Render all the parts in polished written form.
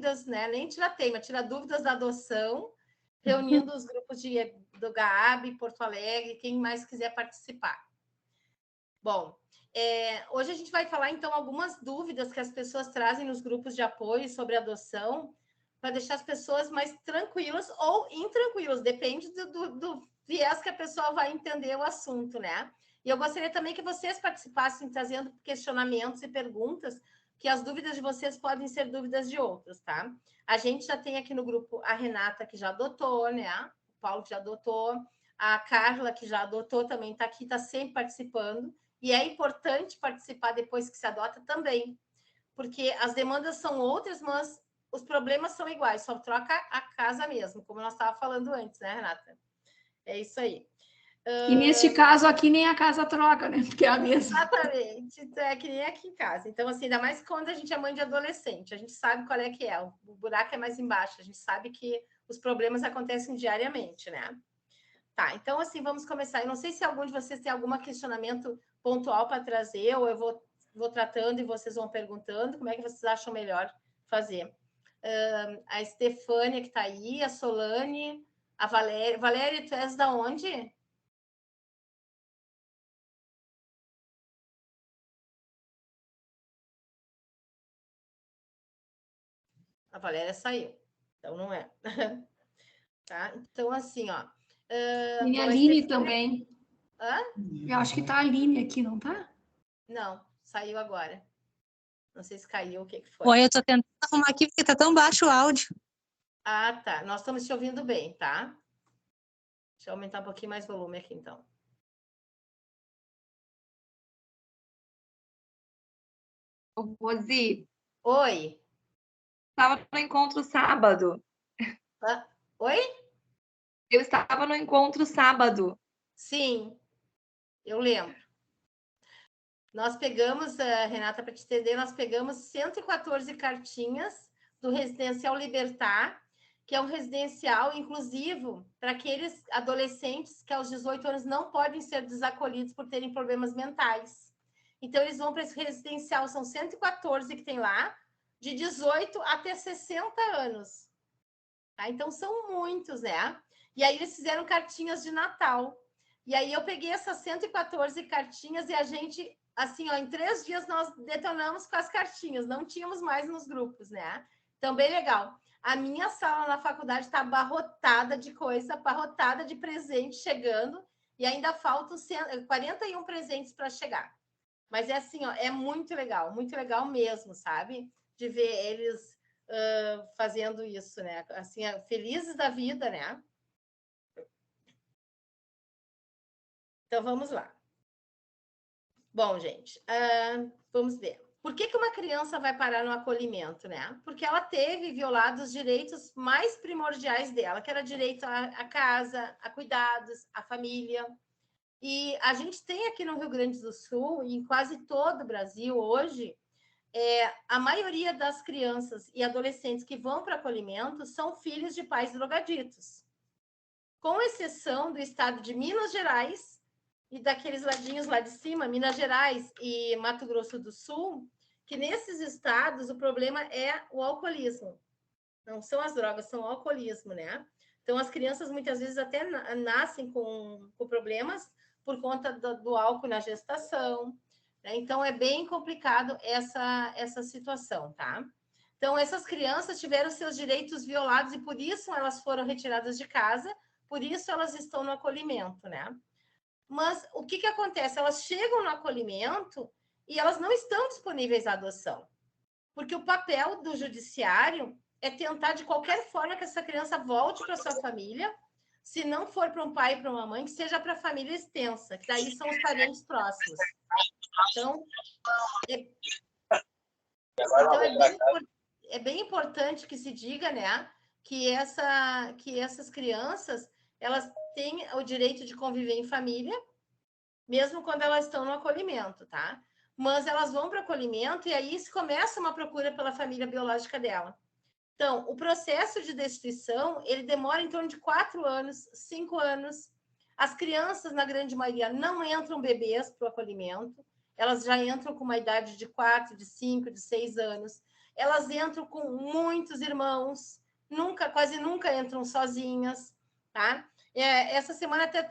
dúvidas, né? Nem tira tema, tira dúvidas da adoção, reunindo os grupos do GAAB, Porto Alegre, quem mais quiser participar. Bom, hoje a gente vai falar, então, algumas dúvidas que as pessoas trazem nos grupos de apoio sobre adoção, para deixar as pessoas mais tranquilas ou intranquilas, depende do viés que a pessoa vai entender o assunto, né? E eu gostaria também que vocês participassem, trazendo questionamentos e perguntas, que as dúvidas de vocês podem ser dúvidas de outros, tá? A gente já tem aqui no grupo a Renata, que já adotou, né? O Paulo, que já adotou, a Carla, que já adotou, também está aqui, está sempre participando. E é importante participar depois que se adota também, porque as demandas são outras, mas os problemas são iguais, só troca a casa mesmo, como nós estávamos falando antes, né, Renata? É isso aí. E neste caso aqui nem a casa troca, né? Porque é a mesma. Exatamente, é que nem aqui em casa. Então, assim, ainda mais quando a gente é mãe de adolescente, a gente sabe qual é que é, o buraco é mais embaixo, a gente sabe que os problemas acontecem diariamente, né? Tá, então, assim, vamos começar. Eu não sei se algum de vocês tem algum questionamento pontual para trazer, ou eu vou tratando e vocês vão perguntando, como é que vocês acham melhor fazer? A Estefânia, que está aí, a Solane, a Valéria. Valéria, tu és da onde? A Valéria saiu, então não é. Tá? Então, assim, ó. Tem a Aline também. Hã? Eu acho que tá a Aline aqui, não tá? Não, saiu agora. Não sei se caiu, o que foi. Oi, eu tô tentando arrumar aqui porque tá tão baixo o áudio. Ah, tá. Nós estamos te ouvindo bem, tá? Deixa eu aumentar um pouquinho mais o volume aqui, então. Rosi. Oi. Estava no encontro sábado. Oi? Eu estava no encontro sábado. Sim, eu lembro. Nós pegamos, Renata, para te entender, nós pegamos 114 cartinhas do Residencial Libertar, que é um residencial inclusivo para aqueles adolescentes que aos 18 anos não podem ser desacolhidos por terem problemas mentais. Então, eles vão para esse residencial, são 114 que tem lá, de 18 até 60 anos. Tá? Então, são muitos, né? E aí, eles fizeram cartinhas de Natal. E aí, eu peguei essas 114 cartinhas e a gente, assim, ó, em 3 dias, nós detonamos com as cartinhas. Não tínhamos mais nos grupos, né? Então, bem legal. A minha sala na faculdade está abarrotada de coisa, abarrotada de presente chegando. E ainda faltam 41 presentes para chegar. Mas é assim, ó, é muito legal mesmo, sabe? De ver eles fazendo isso, né? Assim, felizes da vida, né? Então, vamos lá. Bom, gente, vamos ver. Por que uma criança vai parar no acolhimento, né? Porque ela teve violado os direitos mais primordiais dela, que era direito à casa, a cuidados, à família. E a gente tem aqui no Rio Grande do Sul, e em quase todo o Brasil hoje, a maioria das crianças e adolescentes que vão para acolhimento são filhos de pais drogaditos. Com exceção do estado de Minas Gerais e daqueles ladinhos lá de cima, Minas Gerais e Mato Grosso do Sul, que nesses estados o problema é o alcoolismo. Não são as drogas, são o alcoolismo, né? Então, as crianças muitas vezes até nascem com problemas por conta do álcool na gestação, né? Então, é bem complicado essa situação, tá? Então, essas crianças tiveram seus direitos violados e por isso elas foram retiradas de casa, por isso elas estão no acolhimento, né? Mas o que acontece? Elas chegam no acolhimento e elas não estão disponíveis à adoção, porque o papel do judiciário é tentar, de qualquer forma, que essa criança volte para sua família, se não for para um pai e para uma mãe, que seja para a família extensa, que daí são os parentes próximos. Então, é bem importante que se diga, né, que essas crianças, elas têm o direito de conviver em família, mesmo quando elas estão no acolhimento, tá? Mas elas vão para o acolhimento e aí se começa uma procura pela família biológica dela. Então, o processo de destituição, ele demora em torno de 4 anos, 5 anos. As crianças, na grande maioria, não entram bebês para o acolhimento, elas já entram com uma idade de 4, de 5, de 6 anos. elas entram com muitos irmãos, quase nunca entram sozinhas, tá? Essa semana até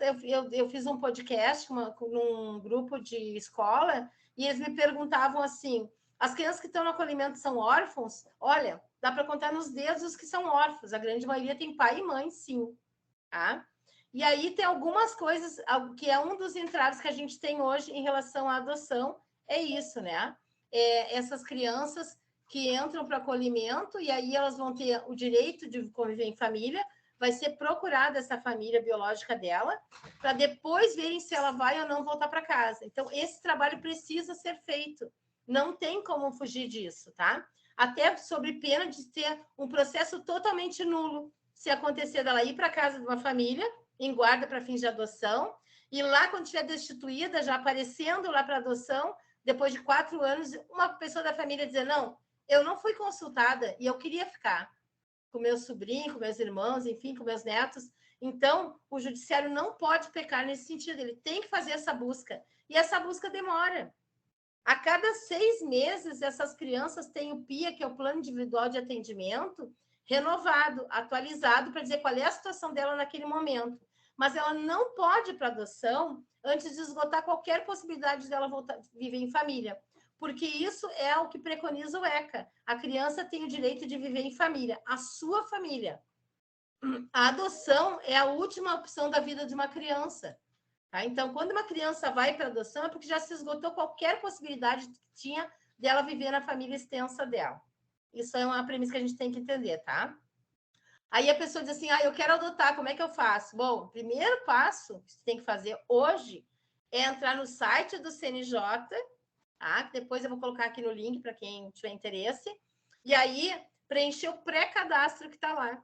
eu fiz um podcast num grupo de escola e eles me perguntavam assim, as crianças que estão no acolhimento são órfãos? Olha, dá para contar nos dedos os que são órfãos, a grande maioria tem pai e mãe, sim, tá? E aí tem algumas coisas, que é um dos entraves que a gente tem hoje em relação à adoção, é isso, né? Essas crianças que entram para acolhimento e aí elas vão ter o direito de conviver em família, vai ser procurada essa família biológica dela, para depois verem se ela vai ou não voltar para casa. Então, esse trabalho precisa ser feito. Não tem como fugir disso, tá? Até sobre pena de ter um processo totalmente nulo, se acontecer dela ir para casa de uma família, em guarda para fins de adoção, e lá, quando estiver destituída, já aparecendo lá para adoção, depois de 4 anos, uma pessoa da família dizer, não, eu não fui consultada e eu queria ficar com meu sobrinho, com meus irmãos, enfim, com meus netos. Então, o judiciário não pode pecar nesse sentido, ele tem que fazer essa busca. E essa busca demora. A cada 6 meses, essas crianças têm o PIA, que é o Plano Individual de Atendimento, renovado, atualizado, para dizer qual é a situação dela naquele momento. Mas ela não pode ir para adoção antes de esgotar qualquer possibilidade dela voltar a viver em família, porque isso é o que preconiza o ECA. A criança tem o direito de viver em família, a sua família. A adoção é a última opção da vida de uma criança. Tá? Então, quando uma criança vai para adoção, é porque já se esgotou qualquer possibilidade que tinha dela viver na família extensa dela. Isso é uma premissa que a gente tem que entender, tá? Aí a pessoa diz assim, eu quero adotar, como é que eu faço? Bom, o primeiro passo que você tem que fazer hoje é entrar no site do CNJ, tá? Depois eu vou colocar aqui no link para quem tiver interesse, e aí preencher o pré-cadastro que está lá.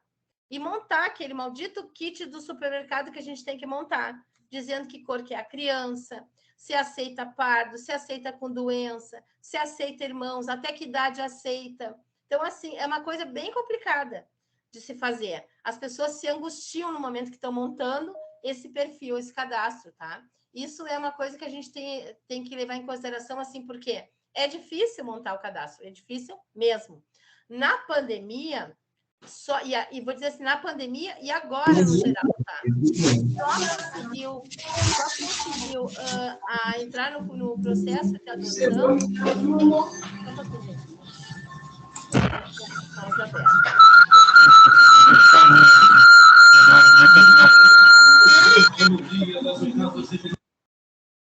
E montar aquele maldito kit do supermercado que a gente tem que montar, dizendo que cor que é a criança, se aceita pardo, se aceita com doença, se aceita irmãos, até que idade aceita. Então, assim, é uma coisa bem complicada de se fazer. As pessoas se angustiam no momento que estão montando esse perfil, esse cadastro, tá? Isso é uma coisa que a gente tem que levar em consideração, assim, porque é difícil montar o cadastro, é difícil mesmo. Na pandemia, e vou dizer assim, na pandemia e agora, no geral, tá? Só conseguiu entrar no processo de adoção.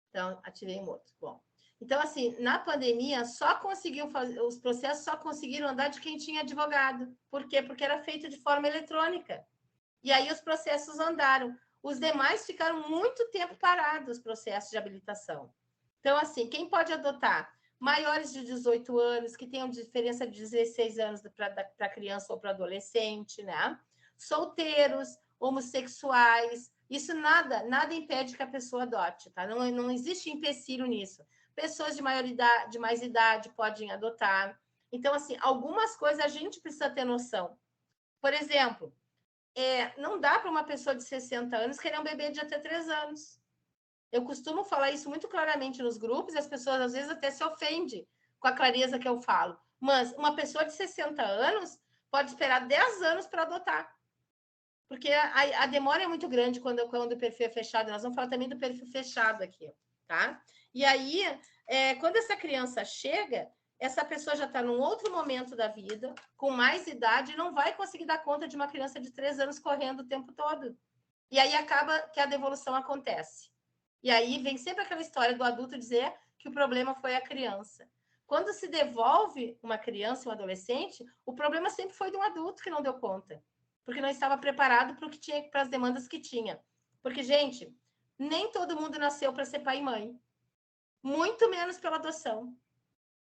Então, ativei o outro. Bom, então, assim, na pandemia, os processos só conseguiram andar de quem tinha advogado. Por quê? Porque era feito de forma eletrônica. E aí os processos andaram. Os demais ficaram muito tempo parados, os processos de habilitação. Então, assim, quem pode adotar? Maiores de 18 anos, que tenham diferença de 16 anos para criança ou para adolescente, né? Solteiros, homossexuais, isso nada impede que a pessoa adote, tá? Não existe empecilho nisso. Pessoas de mais idade podem adotar. Então, assim, algumas coisas a gente precisa ter noção. Por exemplo, não dá para uma pessoa de 60 anos querer um bebê de até 3 anos. Eu costumo falar isso muito claramente nos grupos e as pessoas às vezes até se ofendem com a clareza que eu falo. Mas uma pessoa de 60 anos pode esperar 10 anos para adotar. Porque a demora é muito grande quando o perfil é fechado. Nós vamos falar também do perfil fechado aqui, tá? E aí, quando essa criança chega, essa pessoa já está num outro momento da vida, com mais idade, e não vai conseguir dar conta de uma criança de 3 anos correndo o tempo todo. E aí acaba que a devolução acontece. E aí vem sempre aquela história do adulto dizer que o problema foi a criança. Quando se devolve uma criança e um adolescente, o problema sempre foi de um adulto que não deu conta, porque não estava preparado para o que tinha, para as demandas que tinha. Porque, gente, nem todo mundo nasceu para ser pai e mãe, muito menos pela adoção.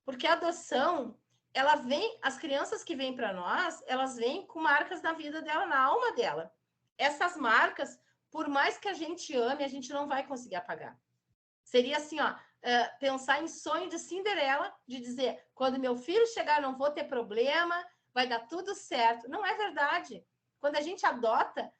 Porque a adoção, ela vem, as crianças que vêm para nós, elas vêm com marcas na vida dela, na alma dela. Essas marcas, por mais que a gente ame, a gente não vai conseguir apagar. Seria assim, pensar em sonho de Cinderela, de dizer, quando meu filho chegar, não vou ter problema, vai dar tudo certo. Não é verdade. Quando a gente adota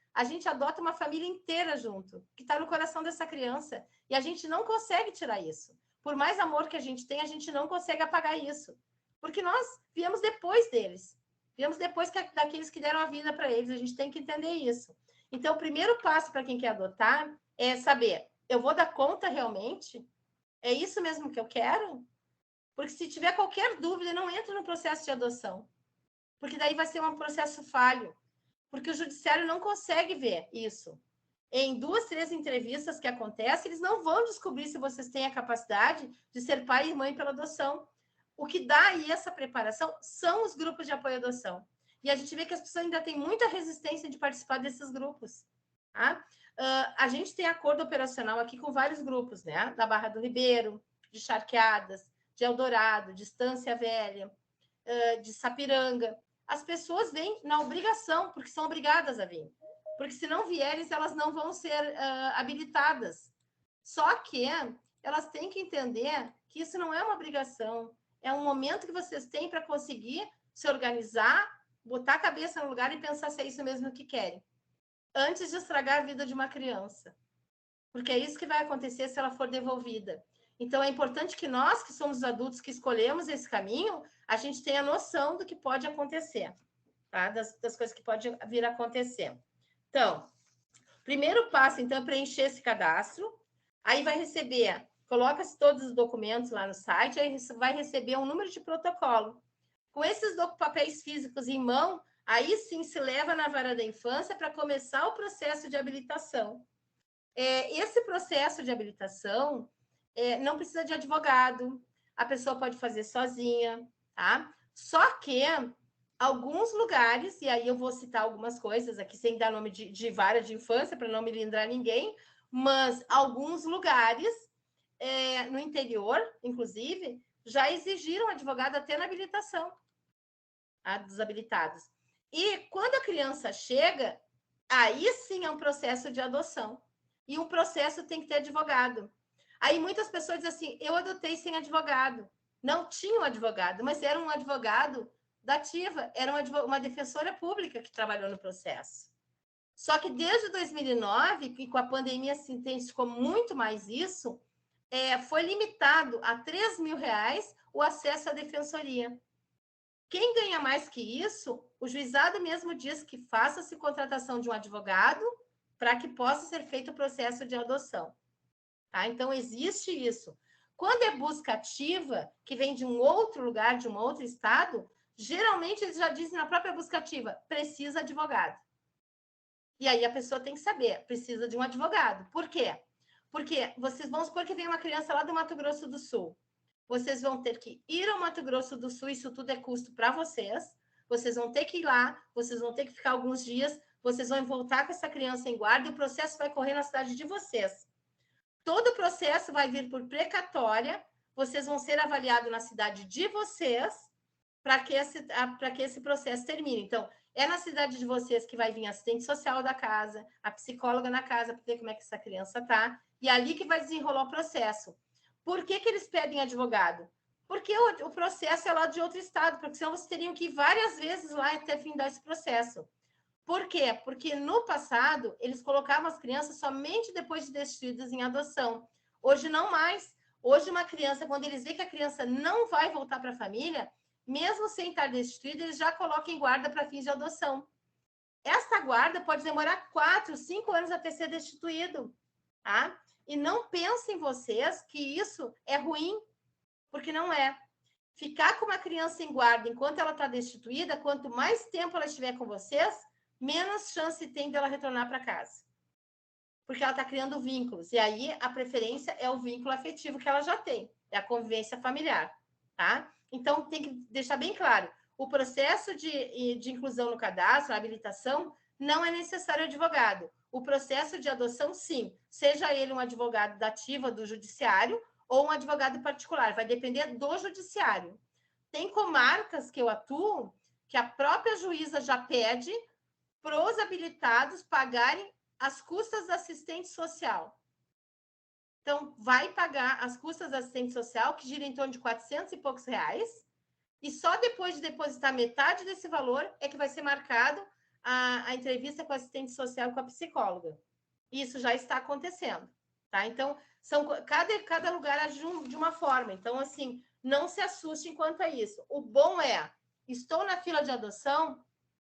uma família inteira junto, que está no coração dessa criança. E a gente não consegue tirar isso. Por mais amor que a gente tem, a gente não consegue apagar isso. Porque nós viemos depois deles. Viemos depois daqueles que deram a vida para eles. A gente tem que entender isso. Então, o primeiro passo para quem quer adotar é saber, eu vou dar conta realmente? É isso mesmo que eu quero? Porque se tiver qualquer dúvida, não entra no processo de adoção. Porque daí vai ser um processo falho. Porque o judiciário não consegue ver isso. Em 2, 3 entrevistas que acontecem, eles não vão descobrir se vocês têm a capacidade de ser pai e mãe pela adoção. O que dá aí essa preparação são os grupos de apoio à adoção. E a gente vê que as pessoas ainda têm muita resistência de participar desses grupos. Tá? A gente tem acordo operacional aqui com vários grupos, né? Da Barra do Ribeiro, de Charqueadas, de Eldorado, de Estância Velha, de Sapiranga. As pessoas vêm na obrigação, porque são obrigadas a vir. Porque se não vierem, elas não vão ser habilitadas. Só que elas têm que entender que isso não é uma obrigação, é um momento que vocês têm para conseguir se organizar, botar a cabeça no lugar e pensar se é isso mesmo que querem, antes de estragar a vida de uma criança. Porque é isso que vai acontecer se ela for devolvida. Então, é importante que nós, que somos os adultos que escolhemos esse caminho, a gente tenha noção do que pode acontecer, tá? Das coisas que podem vir a acontecer. Então, primeiro passo, então, é preencher esse cadastro. Aí vai receber, coloca-se todos os documentos lá no site, aí vai receber um número de protocolo. Com esses papéis físicos em mão, aí sim se leva na vara da infância para começar o processo de habilitação. Esse processo de habilitação não precisa de advogado, a pessoa pode fazer sozinha, tá? Só que alguns lugares, e aí eu vou citar algumas coisas aqui, sem dar nome de vara de infância, para não me lindrar ninguém, mas alguns lugares, no interior, inclusive, já exigiram advogado até na habilitação, tá? Dos habilitados. E quando a criança chega, aí sim é um processo de adoção. E um processo tem que ter advogado. Aí muitas pessoas dizem assim, eu adotei sem advogado. Não tinha um advogado, mas era um advogado da ativa, era uma defensora pública que trabalhou no processo. Só que desde 2009, que com a pandemia se intensificou muito mais isso, foi limitado a R$3.000 o acesso à defensoria. Quem ganha mais que isso, o juizado mesmo diz que faça-se contratação de um advogado para que possa ser feito o processo de adoção. Tá? Então, existe isso. Quando é busca ativa, que vem de um outro lugar, de um outro estado, geralmente eles já dizem na própria busca ativa, precisa de advogado. E aí a pessoa tem que saber, precisa de um advogado. Por quê? Porque vocês vão supor que vem uma criança lá do Mato Grosso do Sul. Vocês vão ter que ir ao Mato Grosso do Sul, isso tudo é custo para vocês. Vocês vão ter que ir lá, vocês vão ter que ficar alguns dias, vocês vão voltar com essa criança em guarda e o processo vai correr na cidade de vocês. Todo o processo vai vir por precatória, vocês vão ser avaliados na cidade de vocês para que esse processo termine. Então, é na cidade de vocês que vai vir a assistente social da casa, a psicóloga na casa, para ver como é que essa criança está, e é ali que vai desenrolar o processo. Por que eles pedem advogado? Porque o processo é lá de outro estado, porque senão vocês teriam que ir várias vezes lá até findar esse processo. Por quê? Porque no passado, eles colocavam as crianças somente depois de destituídas em adoção. Hoje não mais. Hoje uma criança, quando eles veem que a criança não vai voltar para a família, mesmo sem estar destituída, eles já colocam em guarda para fins de adoção. Esta guarda pode demorar 4, 5 anos até ser destituído, tá? E não pensem vocês que isso é ruim, porque não é. Ficar com uma criança em guarda enquanto ela está destituída, quanto mais tempo ela estiver com vocês, menos chance tem dela retornar para casa. Porque ela está criando vínculos. E aí, a preferência é o vínculo afetivo que ela já tem. É a convivência familiar, tá? Então, tem que deixar bem claro. O processo de inclusão no cadastro, a habilitação, não é necessário advogado. O processo de adoção, sim. Seja ele um advogado da ativa do judiciário ou um advogado particular. Vai depender do judiciário. Tem comarcas que eu atuo que a própria juíza já pede para os habilitados pagarem as custas da assistente social. Então, vai pagar as custas da assistente social, que gira em torno de 400 e poucos reais, e só depois de depositar metade desse valor é que vai ser marcado a entrevista com a assistente social e com a psicóloga. Isso já está acontecendo, tá? Então, cada lugar age de uma forma. Então, assim, não se assustem quanto a isso. O bom é, estou na fila de adoção,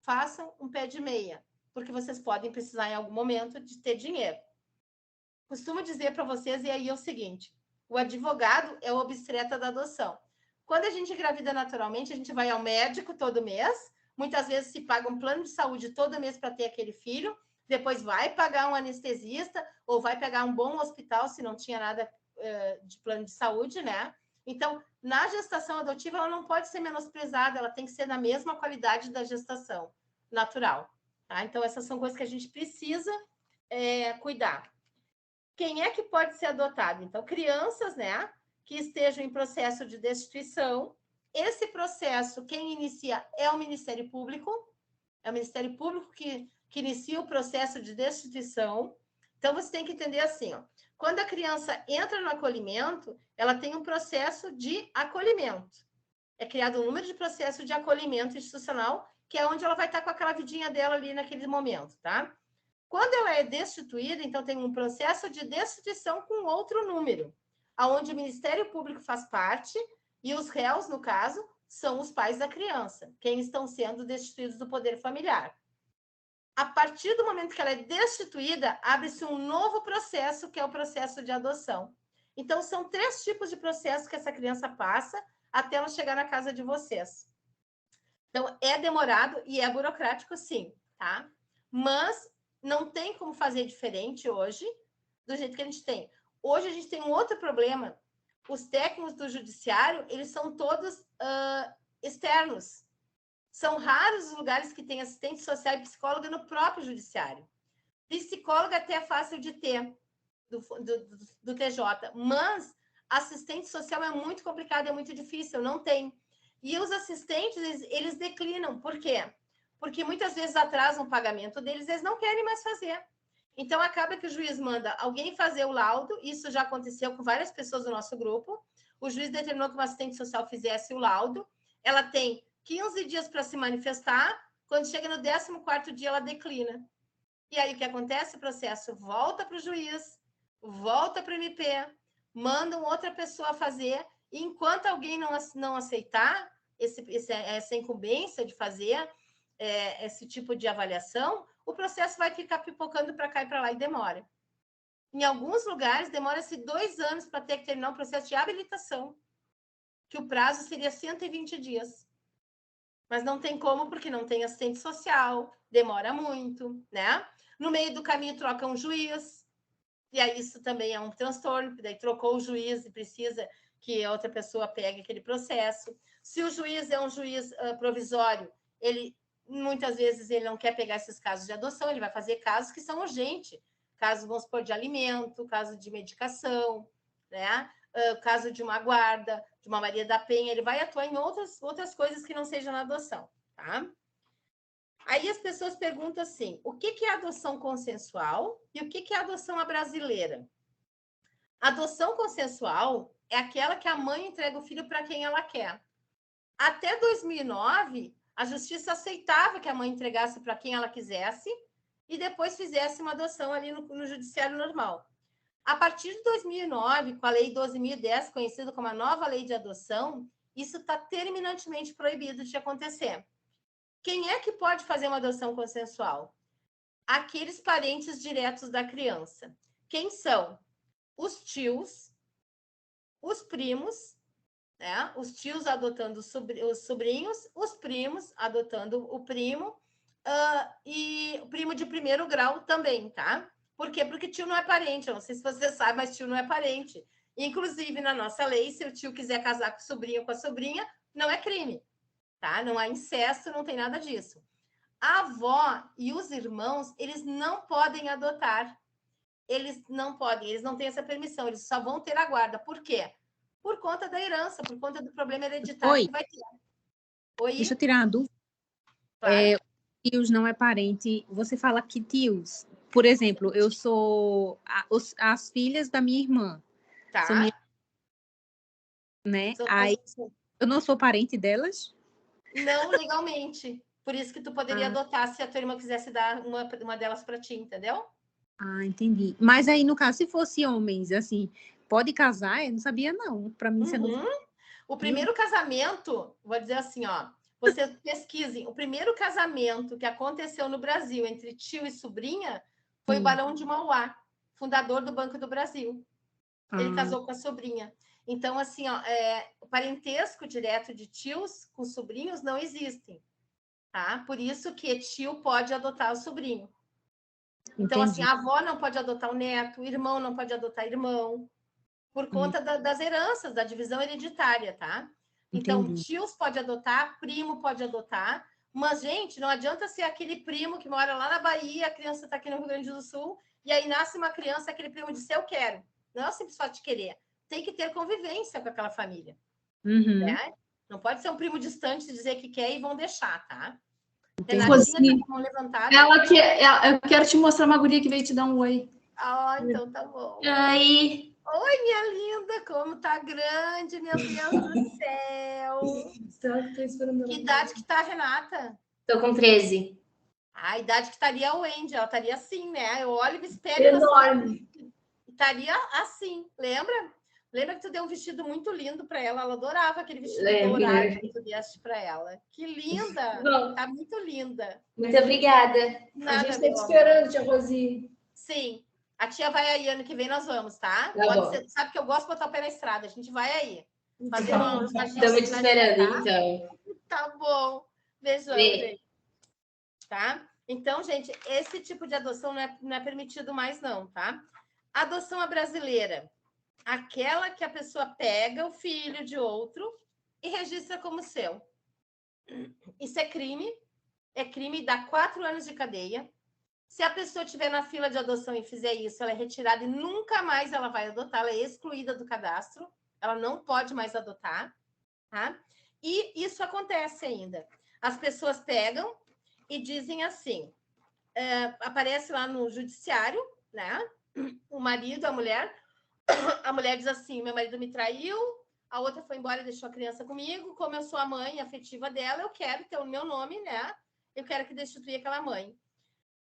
façam um pé de meia, porque vocês podem precisar em algum momento de ter dinheiro. Costumo dizer para vocês, e aí é o seguinte, o advogado é o obstetra da adoção. Quando a gente engravida naturalmente, a gente vai ao médico todo mês, muitas vezes se paga um plano de saúde todo mês para ter aquele filho, depois vai pagar um anestesista ou vai pegar um bom hospital se não tinha nada de plano de saúde, né? Então, na gestação adotiva, ela não pode ser menosprezada, ela tem que ser na mesma qualidade da gestação natural. Tá? Então, essas são coisas que a gente precisa cuidar. Quem é que pode ser adotado? Então, crianças, né, que estejam em processo de destituição. Esse processo, quem inicia é o Ministério Público, é o Ministério Público que inicia o processo de destituição. Então, você tem que entender assim, ó, quando a criança entra no acolhimento, ela tem um processo de acolhimento. É criado um número de processo de acolhimento institucional, que é onde ela vai estar com aquela vidinha dela ali naquele momento, tá? Quando ela é destituída, então tem um processo de destituição com outro número, aonde o Ministério Público faz parte e os réus, no caso, são os pais da criança, quem estão sendo destituídos do poder familiar. A partir do momento que ela é destituída, abre-se um novo processo, que é o processo de adoção. Então, são 3 tipos de processo que essa criança passa até ela chegar na casa de vocês. Então, é demorado e é burocrático, sim, tá? Mas não tem como fazer diferente hoje do jeito que a gente tem. Hoje, a gente tem um outro problema. Os técnicos do judiciário, eles são todos externos. São raros os lugares que tem assistente social e psicóloga no próprio judiciário. Psicóloga até é fácil de ter, do TJ, mas assistente social é muito complicado, é muito difícil, não tem. E os assistentes, eles declinam. Por quê? Porque muitas vezes atrasam o pagamento deles, eles não querem mais fazer. Então, acaba que o juiz manda alguém fazer o laudo, isso já aconteceu com várias pessoas do nosso grupo, o juiz determinou que uma assistente social fizesse o laudo, ela tem 15 dias para se manifestar, quando chega no 14º dia, ela declina. E aí, o que acontece? O processo volta para o juiz, volta para o MP, mandam outra pessoa fazer, e enquanto alguém não aceitar essa incumbência de fazer esse tipo de avaliação, o processo vai ficar pipocando para cá e para lá e demora. Em alguns lugares, demora-se 2 anos para ter que terminar um processo de habilitação, que o prazo seria 120 dias. Mas não tem como, porque não tem assistente social, demora muito, né? No meio do caminho troca um juiz, e aí isso também é um transtorno, porque daí trocou o juiz e precisa que a outra pessoa pegue aquele processo. Se o juiz é um juiz provisório, muitas vezes ele não quer pegar esses casos de adoção, ele vai fazer casos que são urgentes, casos, vamos supor, de alimento, caso de medicação, né? Caso de uma guarda, de uma Maria da Penha, ele vai atuar em outras coisas que não sejam na adoção, tá? Aí as pessoas perguntam assim, o que é adoção consensual e o que é adoção à brasileira? Adoção consensual é aquela que a mãe entrega o filho para quem ela quer. Até 2009, a justiça aceitava que a mãe entregasse para quem ela quisesse e depois fizesse uma adoção ali no judiciário normal. A partir de 2009, com a Lei 12.010, conhecida como a nova Lei de Adoção, isso está terminantemente proibido de acontecer. Quem é que pode fazer uma adoção consensual? Aqueles parentes diretos da criança. Quem são? Os tios, os primos, né? Os tios adotando os sobrinhos, os primos adotando o primo, e o primo de primeiro grau também, tá? Por quê? Porque tio não é parente. Eu não sei se você sabe, mas tio não é parente. Inclusive, na nossa lei, se o tio quiser casar com o sobrinho ou com a sobrinha, não é crime, tá? Não há incesto, não tem nada disso. A avó e os irmãos, eles não podem adotar. Eles não podem, eles não têm essa permissão, eles só vão ter a guarda. Por quê? Por conta da herança, por conta do problema hereditário que vai ter. Oi? Deixa eu tirar uma dúvida. Claro. Tios não é parente. Você fala que tios. Por exemplo, eu sou as filhas da minha irmã. Tá. São né? Aí, eu não sou parente delas? Não, legalmente. Por isso que tu poderia adotar se a tua irmã quisesse dar uma delas para ti, entendeu? Ah, entendi. Mas aí, no caso, se fosse homens, assim, pode casar? Eu não sabia, não. Para mim, isso é novo. O primeiro casamento, vou dizer assim, ó, vocês pesquisem, o primeiro casamento que aconteceu no Brasil entre tio e sobrinha foi o Barão de Mauá, fundador do Banco do Brasil. Ele casou com a sobrinha. Então, assim, ó, o parentesco direto de tios com sobrinhos não existem, tá? Por isso que tio pode adotar o sobrinho. Então, assim, a avó não pode adotar o neto, o irmão não pode adotar irmão, por conta das heranças, da divisão hereditária, tá? Então, tios pode adotar, primo pode adotar, mas, gente, não adianta ser aquele primo que mora lá na Bahia, a criança está aqui no Rio Grande do Sul, e aí nasce uma criança, aquele primo disse, eu quero. Não é simples só de querer. Tem que ter convivência com aquela família. Né? Não pode ser um primo distante dizer que quer e vão deixar, tá? Renatinha, tá com mão levantada. Eu quero te mostrar uma guria que veio te dar um oi. Ah, então tá bom. Oi. Oi, minha linda, como tá grande, meu Deus do céu. Que idade que tá, Renata? Tô com 13. A idade que estaria a Wendy, ela estaria assim, né? Eu olho e me espelho. Enorme. Estaria assim, lembra? Lembra que tu deu um vestido muito lindo para ela? Ela adorava aquele vestido dourado que tu deste para ela. Que linda! Tá muito linda. Muito obrigada. Nada, a gente tá te esperando, tia Rosi. Sim. A tia vai aí ano que vem, nós vamos, tá? Sabe que eu gosto de botar o pé na estrada. A gente vai aí. Estamos te esperando, então. Tá bom. Beijão, gente. Tá? Então, gente, esse tipo de adoção não é permitido mais, não, tá? A adoção é brasileira. Aquela que a pessoa pega o filho de outro e registra como seu. Isso é crime e dá 4 anos de cadeia. Se a pessoa estiver na fila de adoção e fizer isso, ela é retirada e nunca mais ela vai adotar, ela é excluída do cadastro, ela não pode mais adotar, tá? E isso acontece ainda. As pessoas pegam e dizem assim, aparece lá no judiciário, né? O marido, a mulher diz assim, meu marido me traiu, a outra foi embora e deixou a criança comigo, como eu sou a mãe afetiva dela, eu quero ter o meu nome, né? Eu quero que destituir aquela mãe.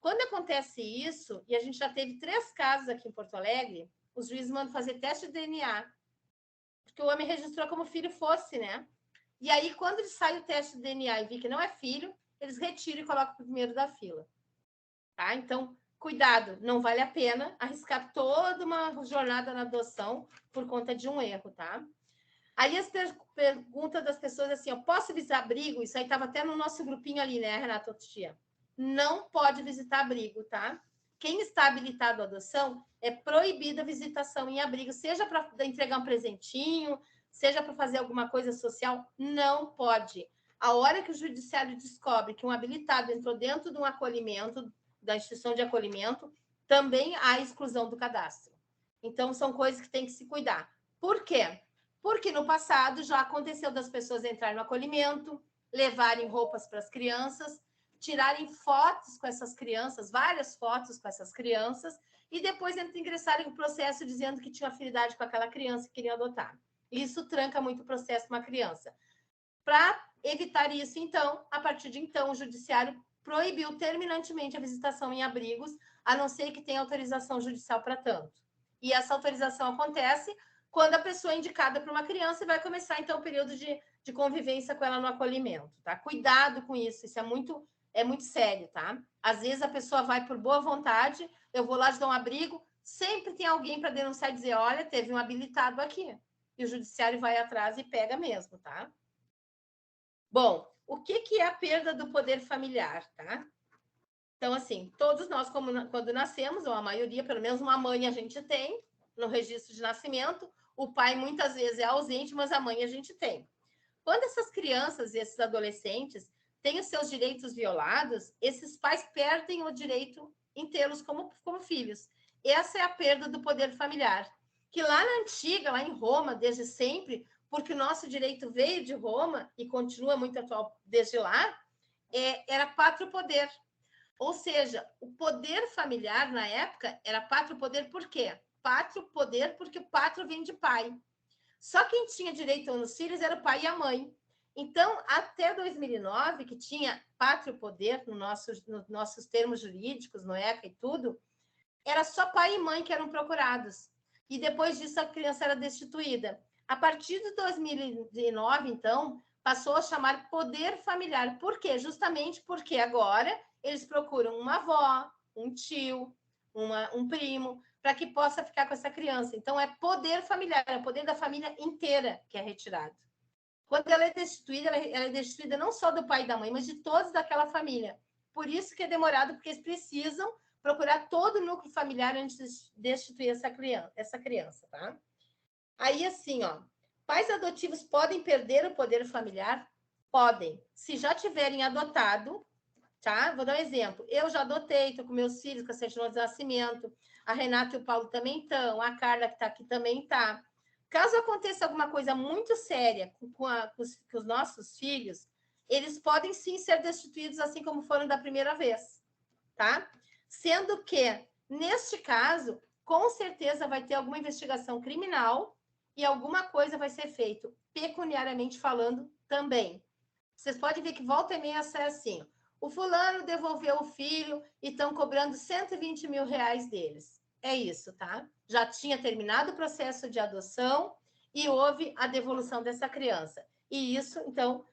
Quando acontece isso, e a gente já teve 3 casos aqui em Porto Alegre, os juízes mandam fazer teste de DNA, porque o homem registrou como filho fosse, né? E aí, quando ele sai o teste de DNA e vê que não é filho, eles retiram e colocam o primeiro da fila. Tá? Então, cuidado, não vale a pena arriscar toda uma jornada na adoção por conta de um erro, tá? Aí as perguntas das pessoas assim, eu posso visitar abrigo? Isso aí estava até no nosso grupinho ali, né, Renata, outro dia. Não pode visitar abrigo, tá? Quem está habilitado à adoção é proibida a visitação em abrigo, seja para entregar um presentinho, seja para fazer alguma coisa social, não pode. A hora que o judiciário descobre que um habilitado entrou dentro de um acolhimento, da instituição de acolhimento, também há exclusão do cadastro. Então, são coisas que tem que se cuidar. Por quê? Porque no passado já aconteceu das pessoas entrarem no acolhimento, levarem roupas para as crianças, tirarem fotos com essas crianças, várias fotos com essas crianças, e depois ingressarem no processo dizendo que tinham afinidade com aquela criança e queriam adotar. Isso tranca muito o processo de uma criança. Para evitar isso, então, a partir de então, o judiciário proibiu terminantemente a visitação em abrigos, a não ser que tenha autorização judicial para tanto. E essa autorização acontece quando a pessoa é indicada para uma criança e vai começar, então, o período de convivência com ela no acolhimento, tá? Cuidado com isso, isso é muito sério, tá? Às vezes a pessoa vai por boa vontade, eu vou lá te dar um abrigo, sempre tem alguém para denunciar e dizer, olha, teve um habilitado aqui. E o judiciário vai atrás e pega mesmo, tá? Bom, o que é a perda do poder familiar, tá? Então, assim, todos nós, quando nascemos, ou a maioria, pelo menos uma mãe a gente tem no registro de nascimento, o pai muitas vezes é ausente, mas a mãe a gente tem. Quando essas crianças e esses adolescentes têm os seus direitos violados, esses pais perdem o direito em tê-los como filhos. Essa é a perda do poder familiar, que lá na antiga, lá em Roma, desde sempre, porque o nosso direito veio de Roma e continua muito atual desde lá, era pátrio poder. Ou seja, o poder familiar, na época, era pátrio poder por quê? Pátrio poder porque o pátrio vem de pai. Só quem tinha direito nos filhos era o pai e a mãe. Então, até 2009, que tinha pátrio poder nos nossos termos jurídicos, no ECA e tudo, era só pai e mãe que eram procurados. E depois disso, a criança era destituída. A partir de 2009, então, passou a chamar poder familiar. Por quê? Justamente porque agora eles procuram uma avó, um tio, um primo, para que possa ficar com essa criança. Então, é poder familiar, é o poder da família inteira que é retirado. Quando ela é destituída, ela é destituída não só do pai e da mãe, mas de todos daquela família. Por isso que é demorado, porque eles precisam procurar todo o núcleo familiar antes de destituir essa criança, tá? Aí, assim, ó, pais adotivos podem perder o poder familiar? Podem. Se já tiverem adotado, tá? Vou dar um exemplo. Eu já adotei, estou com meus filhos com a certidão de nascimento, a Renata e o Paulo também estão, a Carla que está aqui também está. Caso aconteça alguma coisa muito séria com os nossos filhos, eles podem sim ser destituídos assim como foram da primeira vez, tá? Sendo que, neste caso, com certeza vai ter alguma investigação criminal e alguma coisa vai ser feita, pecuniariamente falando também. Vocês podem ver que volta e meia é assim, o fulano devolveu o filho e estão cobrando 120 mil reais deles. É isso, tá? Já tinha terminado o processo de adoção e houve a devolução dessa criança. E isso, então,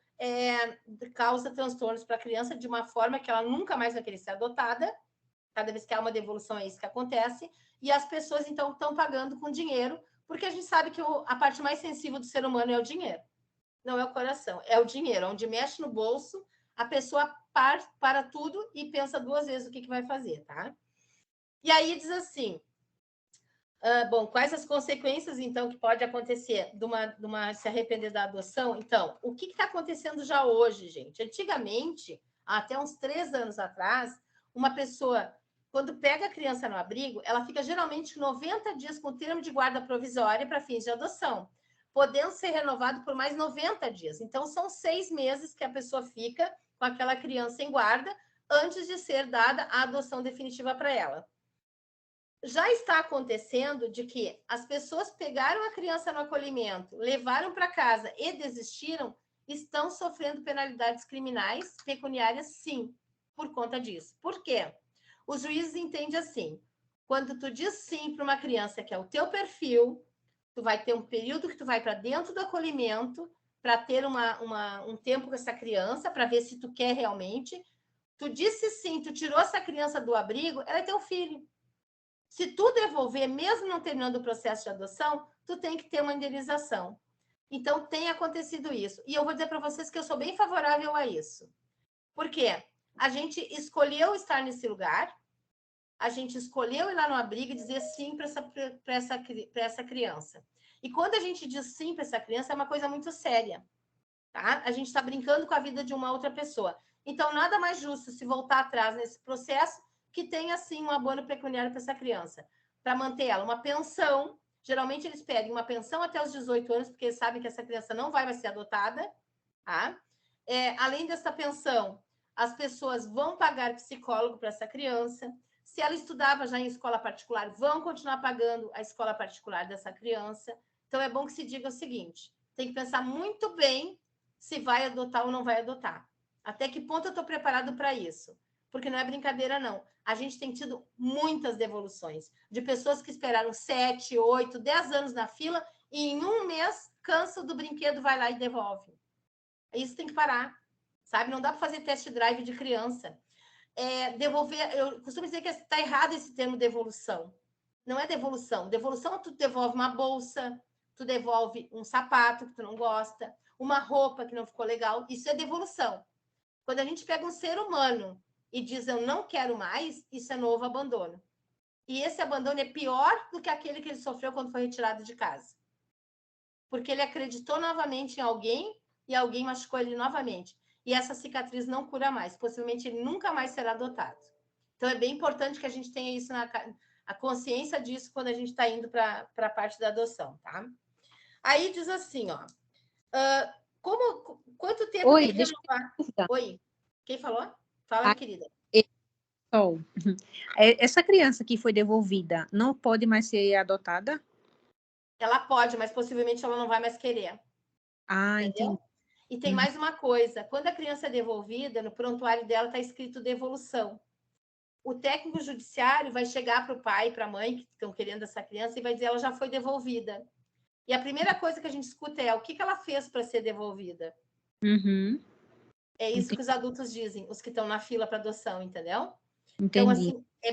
causa transtornos para a criança de uma forma que ela nunca mais vai querer ser adotada. Cada vez que há uma devolução, é isso que acontece. E as pessoas, então, estão pagando com dinheiro, porque a gente sabe que a parte mais sensível do ser humano é o dinheiro. Não é o coração, é o dinheiro. Onde mexe no bolso, a pessoa para tudo e pensa duas vezes o que vai fazer, tá? E aí diz assim, bom, quais as consequências, então, que pode acontecer de uma se arrepender da adoção? Então, o que está acontecendo já hoje, gente? Antigamente, até uns 3 anos atrás, uma pessoa, quando pega a criança no abrigo, ela fica geralmente 90 dias com termo de guarda provisória para fins de adoção, podendo ser renovado por mais 90 dias. Então, são 6 meses que a pessoa fica com aquela criança em guarda antes de ser dada a adoção definitiva para ela. Já está acontecendo de que as pessoas pegaram a criança no acolhimento, levaram para casa e desistiram, estão sofrendo penalidades criminais, pecuniárias, sim, por conta disso. Por quê? Os juízes entendem assim, quando tu diz sim para uma criança que é o teu perfil, tu vai ter um período que tu vai para dentro do acolhimento, para ter um tempo com essa criança, para ver se tu quer realmente. Tu disse sim, tu tirou essa criança do abrigo, ela é teu filho. Se tu devolver, mesmo não terminando o processo de adoção, tu tem que ter uma indenização. Então, tem acontecido isso. E eu vou dizer para vocês que eu sou bem favorável a isso. Por quê? A gente escolheu estar nesse lugar, a gente escolheu ir lá no abrigo e dizer sim para essa criança. E quando a gente diz sim para essa criança, é uma coisa muito séria. Tá? A gente está brincando com a vida de uma outra pessoa. Então, nada mais justo se voltar atrás nesse processo que tenha, assim, um abono pecuniário para essa criança, para manter ela. Uma pensão, geralmente eles pedem uma pensão até os 18 anos, porque eles sabem que essa criança não vai mais ser adotada. Tá? Além dessa pensão, as pessoas vão pagar psicólogo para essa criança. Se ela estudava já em escola particular, vão continuar pagando a escola particular dessa criança. Então, é bom que se diga o seguinte, tem que pensar muito bem se vai adotar ou não vai adotar. Até que ponto eu estou preparado para isso? Porque não é brincadeira, não. A gente tem tido muitas devoluções de pessoas que esperaram 7, 8, 10 anos na fila e em um mês cansa do brinquedo, vai lá e devolve. Isso tem que parar, sabe? Não dá para fazer test drive de criança. Devolver, eu costumo dizer que está errado esse termo devolução. Não é devolução. Devolução, tu devolve uma bolsa, tu devolve um sapato que tu não gosta, uma roupa que não ficou legal. Isso é devolução. Quando a gente pega um ser humano e diz eu não quero mais, isso é novo abandono. E esse abandono é pior do que aquele que ele sofreu quando foi retirado de casa. Porque ele acreditou novamente em alguém e alguém machucou ele novamente. E essa cicatriz não cura mais. Possivelmente ele nunca mais será adotado. Então é bem importante que a gente tenha isso a consciência disso quando a gente está indo para a parte da adoção, tá? Aí diz assim, ó. Quanto tempo Oi, tem que renovar? Oi, quem falou? Fala, minha querida. Essa criança que foi devolvida não pode mais ser adotada? Ela pode, mas possivelmente ela não vai mais querer. Ah, entendeu? entendi. E tem mais uma coisa. Quando a criança é devolvida, no prontuário dela está escrito devolução. O técnico judiciário vai chegar para o pai e para a mãe que estão querendo essa criança e vai dizer ela já foi devolvida. E a primeira coisa que a gente escuta é o que ela fez para ser devolvida. Uhum. É isso que os adultos dizem, os que estão na fila para adoção, entendeu? Entendi. Então, assim, é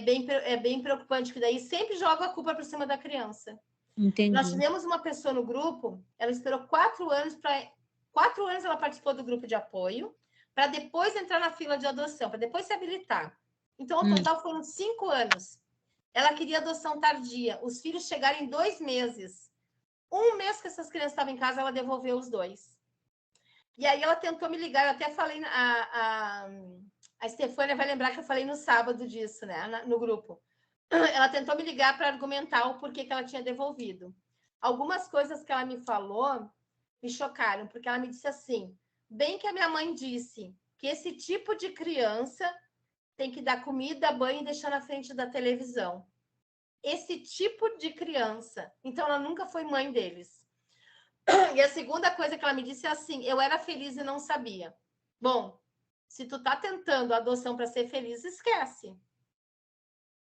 bem preocupante, que daí sempre joga a culpa para cima da criança. Entendi. Nós tivemos uma pessoa no grupo, ela esperou 4 anos para... 4 anos ela participou do grupo de apoio, para depois entrar na fila de adoção, para depois se habilitar. Então, ao total, foram 5 anos. Ela queria adoção tardia. Os filhos chegaram em 2 meses. 1 mês que essas crianças estavam em casa, ela devolveu os 2. E aí ela tentou me ligar, eu até falei... A Estefânia vai lembrar que eu falei no sábado disso, né? No grupo. Ela tentou me ligar para argumentar o porquê que ela tinha devolvido. Algumas coisas que ela me falou me chocaram, porque ela me disse assim, bem que a minha mãe disse que esse tipo de criança tem que dar comida, banho e deixar na frente da televisão. Esse tipo de criança. Então, ela nunca foi mãe deles. E a segunda coisa que ela me disse é assim, eu era feliz e não sabia. Bom, se tu tá tentando a adoção para ser feliz, esquece.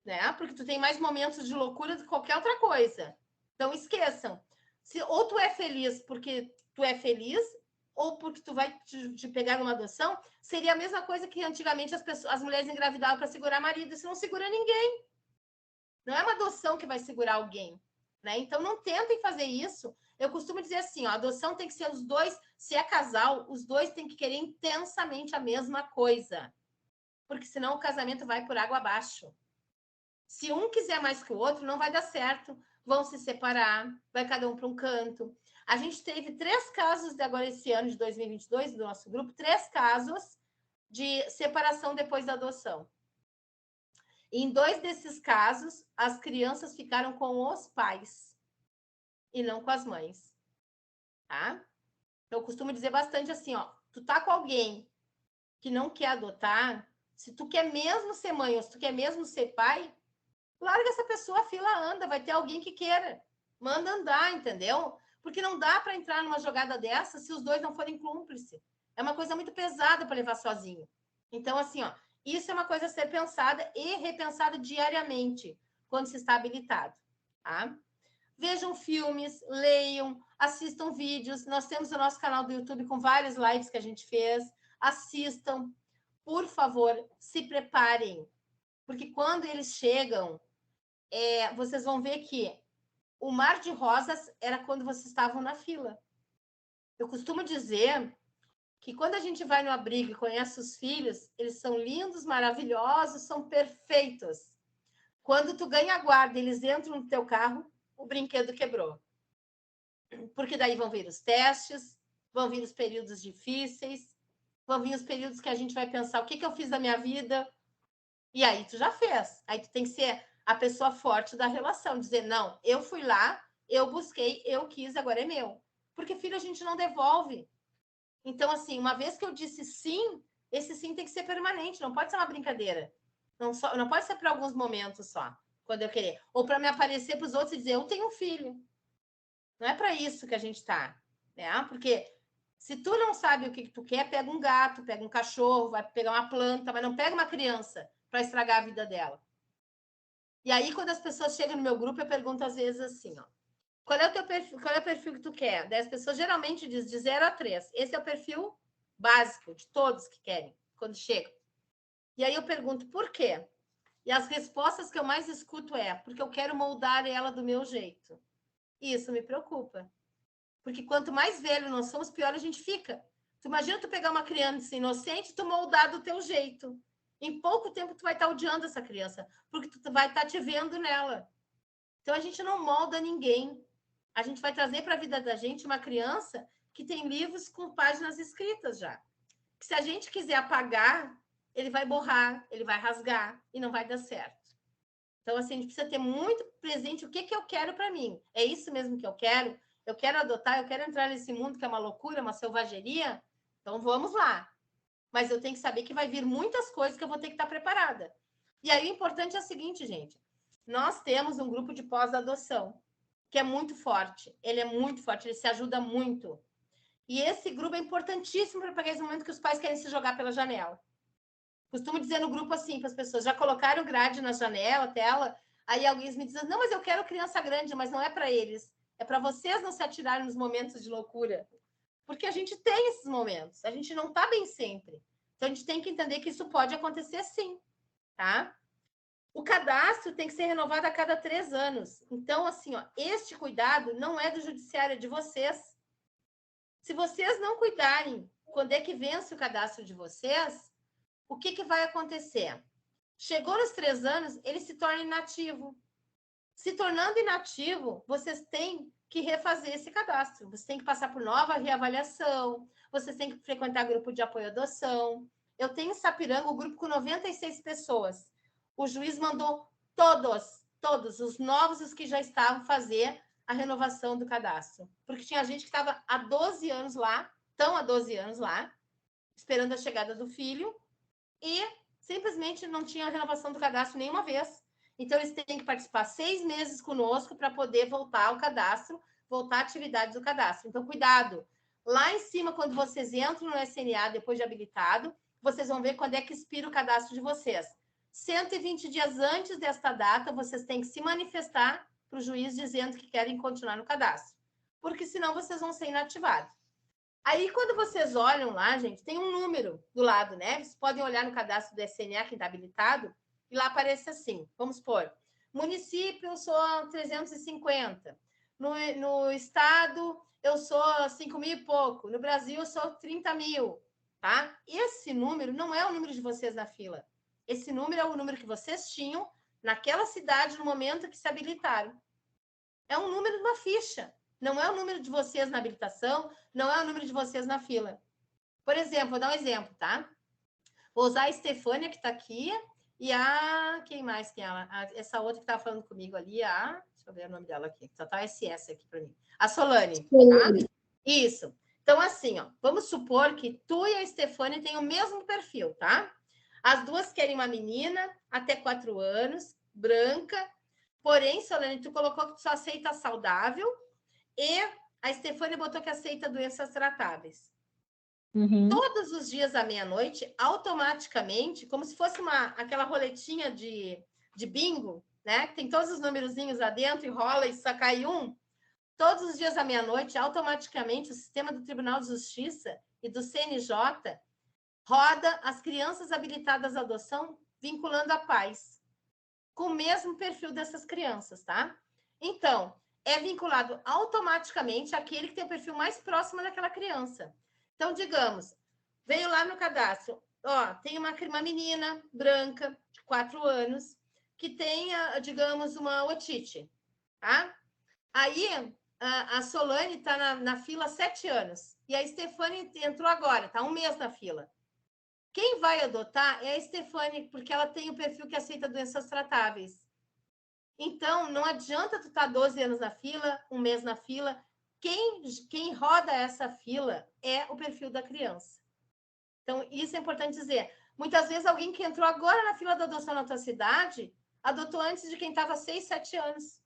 Né? Porque tu tem mais momentos de loucura do que qualquer outra coisa. Então, esqueçam. Ou tu é feliz porque tu é feliz, ou porque tu vai te pegar numa adoção, seria a mesma coisa que antigamente as mulheres engravidavam para segurar marido. Isso não segura ninguém. Não é uma adoção que vai segurar alguém. Né? Então, não tentem fazer isso. Eu costumo dizer assim, ó, a adoção tem que ser os dois, se é casal, os dois têm que querer intensamente a mesma coisa. Porque senão o casamento vai por água abaixo. Se um quiser mais que o outro, não vai dar certo. Vão se separar, vai cada um para um canto. A gente teve 3 casos de agora esse ano de 2022 do nosso grupo, 3 casos de separação depois da adoção. E em 2 desses casos, as crianças ficaram com os pais e não com as mães. Tá? Eu costumo dizer bastante assim, ó, tu tá com alguém que não quer adotar, se tu quer mesmo ser mãe ou se tu quer mesmo ser pai, larga essa pessoa, a fila anda, vai ter alguém que queira. Manda andar, entendeu? Porque não dá para entrar numa jogada dessa se os dois não forem cúmplices. É uma coisa muito pesada para levar sozinho. Então, assim, ó, isso é uma coisa a ser pensada e repensada diariamente quando se está habilitado. Tá? Vejam filmes, leiam, assistam vídeos. Nós temos o nosso canal do YouTube com várias lives que a gente fez. Assistam. Por favor, se preparem. Porque quando eles chegam, vocês vão ver que o mar de rosas era quando vocês estavam na fila. Eu costumo dizer que quando a gente vai no abrigo e conhece os filhos, eles são lindos, maravilhosos, são perfeitos. Quando tu ganha a guarda, eles entram no teu carro, o brinquedo quebrou. Porque daí vão vir os testes, vão vir os períodos difíceis, vão vir os períodos que a gente vai pensar o que eu fiz da minha vida. E aí tu já fez. Aí tu tem que ser a pessoa forte da relação, dizer, não, eu fui lá, eu busquei, eu quis, agora é meu. Porque filho a gente não devolve. Então, assim, uma vez que eu disse sim, esse sim tem que ser permanente, não pode ser uma brincadeira. Não pode ser para alguns momentos só, quando eu querer. Ou para me aparecer para os outros e dizer, eu tenho um filho. Não é para isso que a gente está. Né? Porque se tu não sabe o que tu quer, pega um gato, pega um cachorro, vai pegar uma planta, mas não pega uma criança para estragar a vida dela. E aí, quando as pessoas chegam no meu grupo, eu pergunto às vezes assim, ó, qual é o teu perfil, qual é o perfil que tu quer? 10 pessoas geralmente diz de 0 a 3. Esse é o perfil básico de todos que querem, quando chegam. E aí eu pergunto, por quê? E as respostas que eu mais escuto é, porque eu quero moldar ela do meu jeito. E isso me preocupa. Porque quanto mais velho nós somos, pior a gente fica. Tu imagina tu pegar uma criança inocente e tu moldar do teu jeito. Em pouco tempo tu vai estar odiando essa criança, porque tu vai estar te vendo nela. Então a gente não molda ninguém. A gente vai trazer para a vida da gente uma criança que tem livros com páginas escritas já. Que se a gente quiser apagar, ele vai borrar, ele vai rasgar e não vai dar certo. Então, assim, a gente precisa ter muito presente o que eu quero para mim. É isso mesmo que eu quero? Eu quero adotar, eu quero entrar nesse mundo que é uma loucura, uma selvageria? Então, vamos lá. Mas eu tenho que saber que vai vir muitas coisas que eu vou ter que estar preparada. E aí, o importante é o seguinte, gente. Nós temos um grupo de pós-adoção, que é muito forte. Ele é muito forte, ele se ajuda muito. E esse grupo é importantíssimo para pegar esse momento que os pais querem se jogar pela janela. Costumo dizer no grupo assim para as pessoas, já colocaram grade na janela, tela, aí alguém me diz, não, mas eu quero criança grande, mas não é para eles. É para vocês não se atirarem nos momentos de loucura. Porque a gente tem esses momentos. A gente não está bem sempre. Então, a gente tem que entender que isso pode acontecer sim, tá? O cadastro tem que ser renovado a cada 3 anos. Então, assim, ó, este cuidado não é do judiciário, é de vocês. Se vocês não cuidarem quando é que vence o cadastro de vocês, o que vai acontecer? Chegou nos 3 anos, ele se torna inativo. Se tornando inativo, vocês têm que refazer esse cadastro. Vocês têm que passar por nova reavaliação, vocês têm que frequentar grupo de apoio à adoção. Eu tenho em Sapiranga um grupo com 96 pessoas. O juiz mandou todos os novos, os que já estavam, fazer a renovação do cadastro. Porque tinha gente que estava há 12 anos lá, estão há 12 anos lá, esperando a chegada do filho, e simplesmente não tinha a renovação do cadastro nenhuma vez. Então, eles têm que participar 6 meses conosco para poder voltar ao cadastro, voltar à atividade do cadastro. Então, cuidado. Lá em cima, quando vocês entram no SNA, depois de habilitado, vocês vão ver quando é que expira o cadastro de vocês. 120 dias antes desta data, vocês têm que se manifestar para o juiz dizendo que querem continuar no cadastro. Porque senão vocês vão ser inativados. Aí, quando vocês olham lá, gente, tem um número do lado, né? Vocês podem olhar no cadastro do SNA, que está habilitado, e lá aparece assim, vamos supor, município eu sou 350, no estado eu sou 5 mil e pouco, no Brasil eu sou 30 mil, tá? Esse número não é o número de vocês na fila. Esse número é o número que vocês tinham naquela cidade no momento que se habilitaram. É um número de uma ficha. Não é o número de vocês na habilitação, não é o número de vocês na fila. Por exemplo, vou dar um exemplo, tá? Vou usar a Estefânia, que está aqui, e a... Quem mais que ela? Essa outra que estava falando comigo ali, a... Deixa eu ver o nome dela aqui. Só tá SS aqui para mim. A Solane, tá? Isso. Então, assim, ó, vamos supor que tu e a Estefânia têm o mesmo perfil, tá? As duas querem uma menina até 4 anos, branca. Porém, Solane, tu colocou que tu só aceita saudável e a Estefânia botou que aceita doenças tratáveis. Uhum. Todos os dias à meia-noite, automaticamente, como se fosse aquela roletinha de bingo, né? Tem todos os numerozinhos lá dentro e rola e só cai um. Todos os dias à meia-noite, automaticamente, o sistema do Tribunal de Justiça e do CNJ roda as crianças habilitadas à adoção vinculando a pais, com o mesmo perfil dessas crianças, tá? Então, é vinculado automaticamente àquele que tem o perfil mais próximo daquela criança. Então, digamos, veio lá no cadastro, ó, tem uma menina branca, de 4 anos, que tem, digamos, uma otite, tá? Aí, a Solane está na fila há 7 anos, e a Estefânia entrou agora, está 1 mês na fila. Quem vai adotar é a Estefânia, porque ela tem o perfil que aceita doenças tratáveis. Então, não adianta tu estar 12 anos na fila, 1 mês na fila. Quem roda essa fila é o perfil da criança. Então, isso é importante dizer. Muitas vezes, alguém que entrou agora na fila da adoção na tua cidade, adotou antes de quem estava 6, 7 anos.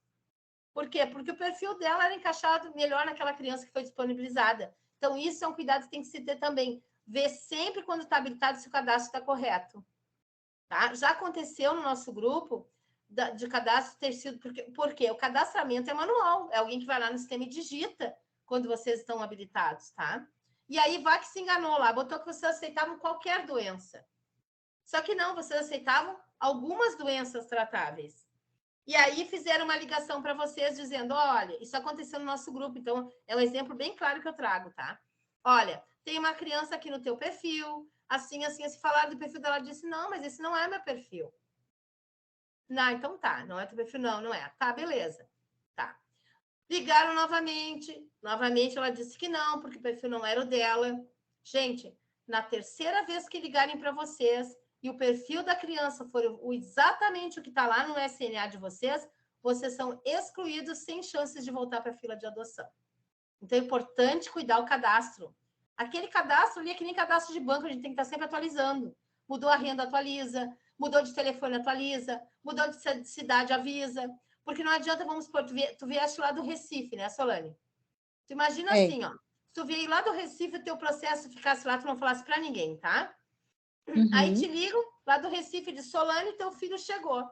Por quê? Porque o perfil dela era encaixado melhor naquela criança que foi disponibilizada. Então, isso é um cuidado que tem que se ter também. Ver sempre quando está habilitado se o cadastro está correto. Tá? Já aconteceu no nosso grupo de cadastro ter sido... Porque o cadastramento é manual. É alguém que vai lá no sistema e digita quando vocês estão habilitados, tá? E aí, vai que se enganou lá. Botou que vocês aceitavam qualquer doença. Só que não, vocês aceitavam algumas doenças tratáveis. E aí, fizeram uma ligação para vocês dizendo, olha, isso aconteceu no nosso grupo. Então, é um exemplo bem claro que eu trago, tá? Olha, tem uma criança aqui no teu perfil, assim, se falaram do perfil dela, disse, não, mas esse não é meu perfil. Não, então tá, não é teu perfil, não é. Tá, beleza. Tá. Ligaram novamente ela disse que não, porque o perfil não era o dela. Gente, na 3ª vez que ligarem para vocês e o perfil da criança for exatamente o que está lá no SNA de vocês, vocês são excluídos sem chances de voltar para a fila de adoção. Então, é importante cuidar o cadastro. Aquele cadastro ali é que nem cadastro de banco, a gente tem que estar sempre atualizando. Mudou a renda, atualiza. Mudou de telefone, atualiza. Mudou de cidade, avisa. Porque não adianta, vamos supor, tu vieste lá do Recife, né, Solane? Tu imagina assim, ó. Se tu vier lá do Recife, o teu processo ficasse lá, tu não falasse para ninguém, tá? Uhum. Aí te ligam lá do Recife de Solane, teu filho chegou.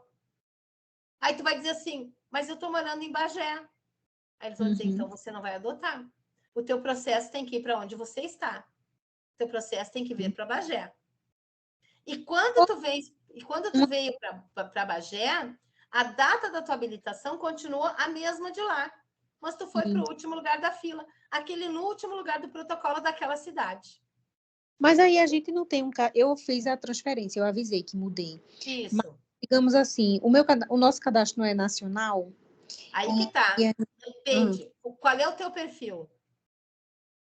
Aí tu vai dizer assim, mas eu tô morando em Bagé. Aí eles vão dizer, então você não vai adotar. O teu processo tem que ir para onde você está. O teu processo tem que vir para Bagé. E quando tu veio para Bagé, a data da tua habilitação continuou a mesma de lá. Mas tu foi para o último lugar da fila. Aquele no último lugar do protocolo daquela cidade. Mas aí a gente não tem eu fiz a transferência, eu avisei que mudei. Isso. Mas, digamos assim, o nosso cadastro não é nacional. Aí que tá. Depende. Qual é o teu perfil?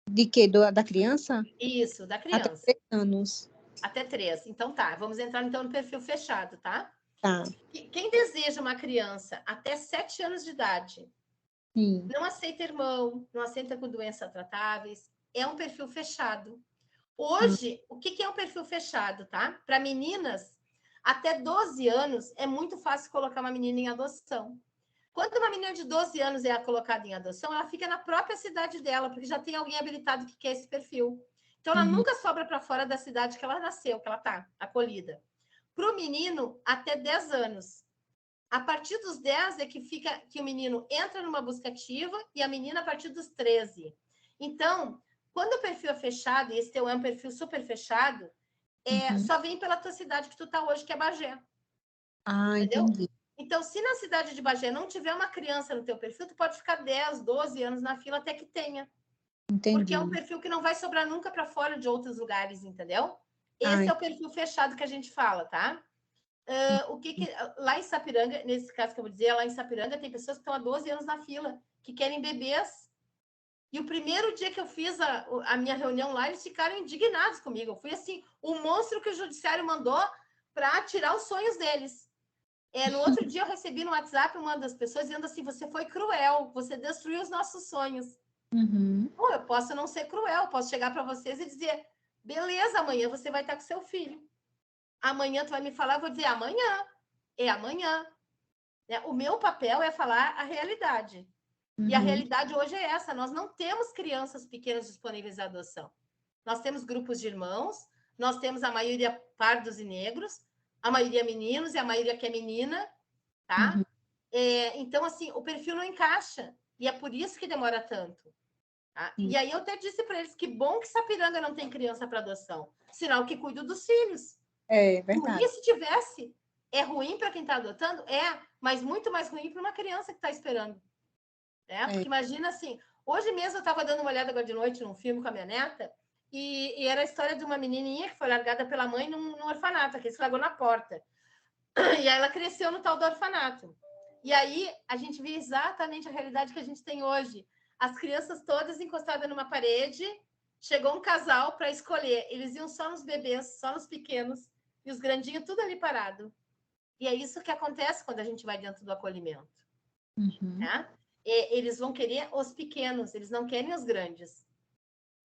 De quê? Da criança? Isso, da criança. Até 3 anos. Até 3. Então tá, vamos entrar então no perfil fechado, tá? Tá. Quem deseja uma criança até 7 anos de idade, Sim. não aceita irmão, não aceita com doenças tratáveis, é um perfil fechado. Hoje, o que é um perfil fechado, tá? Para meninas, até 12 anos, é muito fácil colocar uma menina em adoção. Quando uma menina de 12 anos é colocada em adoção, ela fica na própria cidade dela, porque já tem alguém habilitado que quer esse perfil. Então, ela nunca sobra para fora da cidade que ela nasceu, que ela está acolhida. Para o menino, até 10 anos. A partir dos 10 é que o menino entra numa busca ativa e a menina a partir dos 13. Então, quando o perfil é fechado, e esse teu é um perfil super fechado, só vem pela tua cidade que tu tá hoje, que é Bagé. Ah, entendeu? Entendi. Então, se na cidade de Bagé não tiver uma criança no teu perfil, tu pode ficar 10, 12 anos na fila até que tenha. Entendi. Porque é um perfil que não vai sobrar nunca para fora de outros lugares, entendeu? Esse é o perfil fechado que a gente fala, tá? Lá em Sapiranga, nesse caso que eu vou dizer, lá em Sapiranga tem pessoas que estão há 12 anos na fila, que querem bebês. E o primeiro dia que eu fiz a minha reunião lá, eles ficaram indignados comigo. Eu fui assim, o monstro que o judiciário mandou para tirar os sonhos deles. No outro dia eu recebi no WhatsApp uma das pessoas dizendo assim, você foi cruel, você destruiu os nossos sonhos. Pô, eu posso não ser cruel, posso chegar para vocês e dizer, beleza, amanhã você vai estar com seu filho. Amanhã tu vai me falar, eu vou dizer, amanhã. É amanhã. O meu papel é falar a realidade. E a realidade hoje é essa, nós não temos crianças pequenas disponíveis à adoção. Nós temos grupos de irmãos, nós temos a maioria pardos e negros, a maioria meninos e a maioria que é menina, tá? Então, assim, o perfil não encaixa. E é por isso que demora tanto. Tá? E aí eu até disse para eles que bom que Sapiranga não tem criança para adoção. Sinal que cuido dos filhos. É verdade. E se tivesse, é ruim para quem está adotando? Mas muito mais ruim para uma criança que está esperando. Porque imagina assim, hoje mesmo eu estava dando uma olhada agora de noite num filme com a minha neta, e era a história de uma menininha que foi largada pela mãe num orfanato, que se largou na porta. E aí ela cresceu no tal do orfanato. E aí a gente vê exatamente a realidade que a gente tem hoje. As crianças todas encostadas numa parede, chegou um casal para escolher. Eles iam só nos bebês, só nos pequenos, e os grandinhos tudo ali parado. E é isso que acontece quando a gente vai dentro do acolhimento. Tá? Eles vão querer os pequenos, eles não querem os grandes.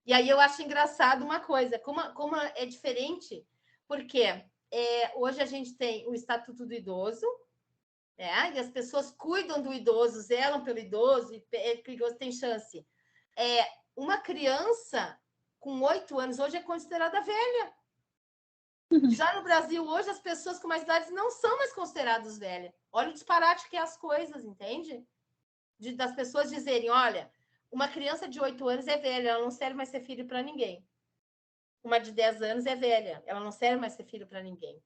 E aí eu acho engraçado uma coisa, como é diferente, porque hoje a gente tem o Estatuto do Idoso, e as pessoas cuidam do idoso, zelam pelo idoso, e o idoso tem chance. Uma criança com 8 anos hoje é considerada velha. Já no Brasil, hoje, as pessoas com mais idade não são mais consideradas velhas. Olha o disparate que é as coisas, entende? Das pessoas dizerem, olha, uma criança de 8 anos é velha, ela não serve mais ser filho para ninguém. Uma de 10 anos é velha, ela não serve mais ser filho para ninguém.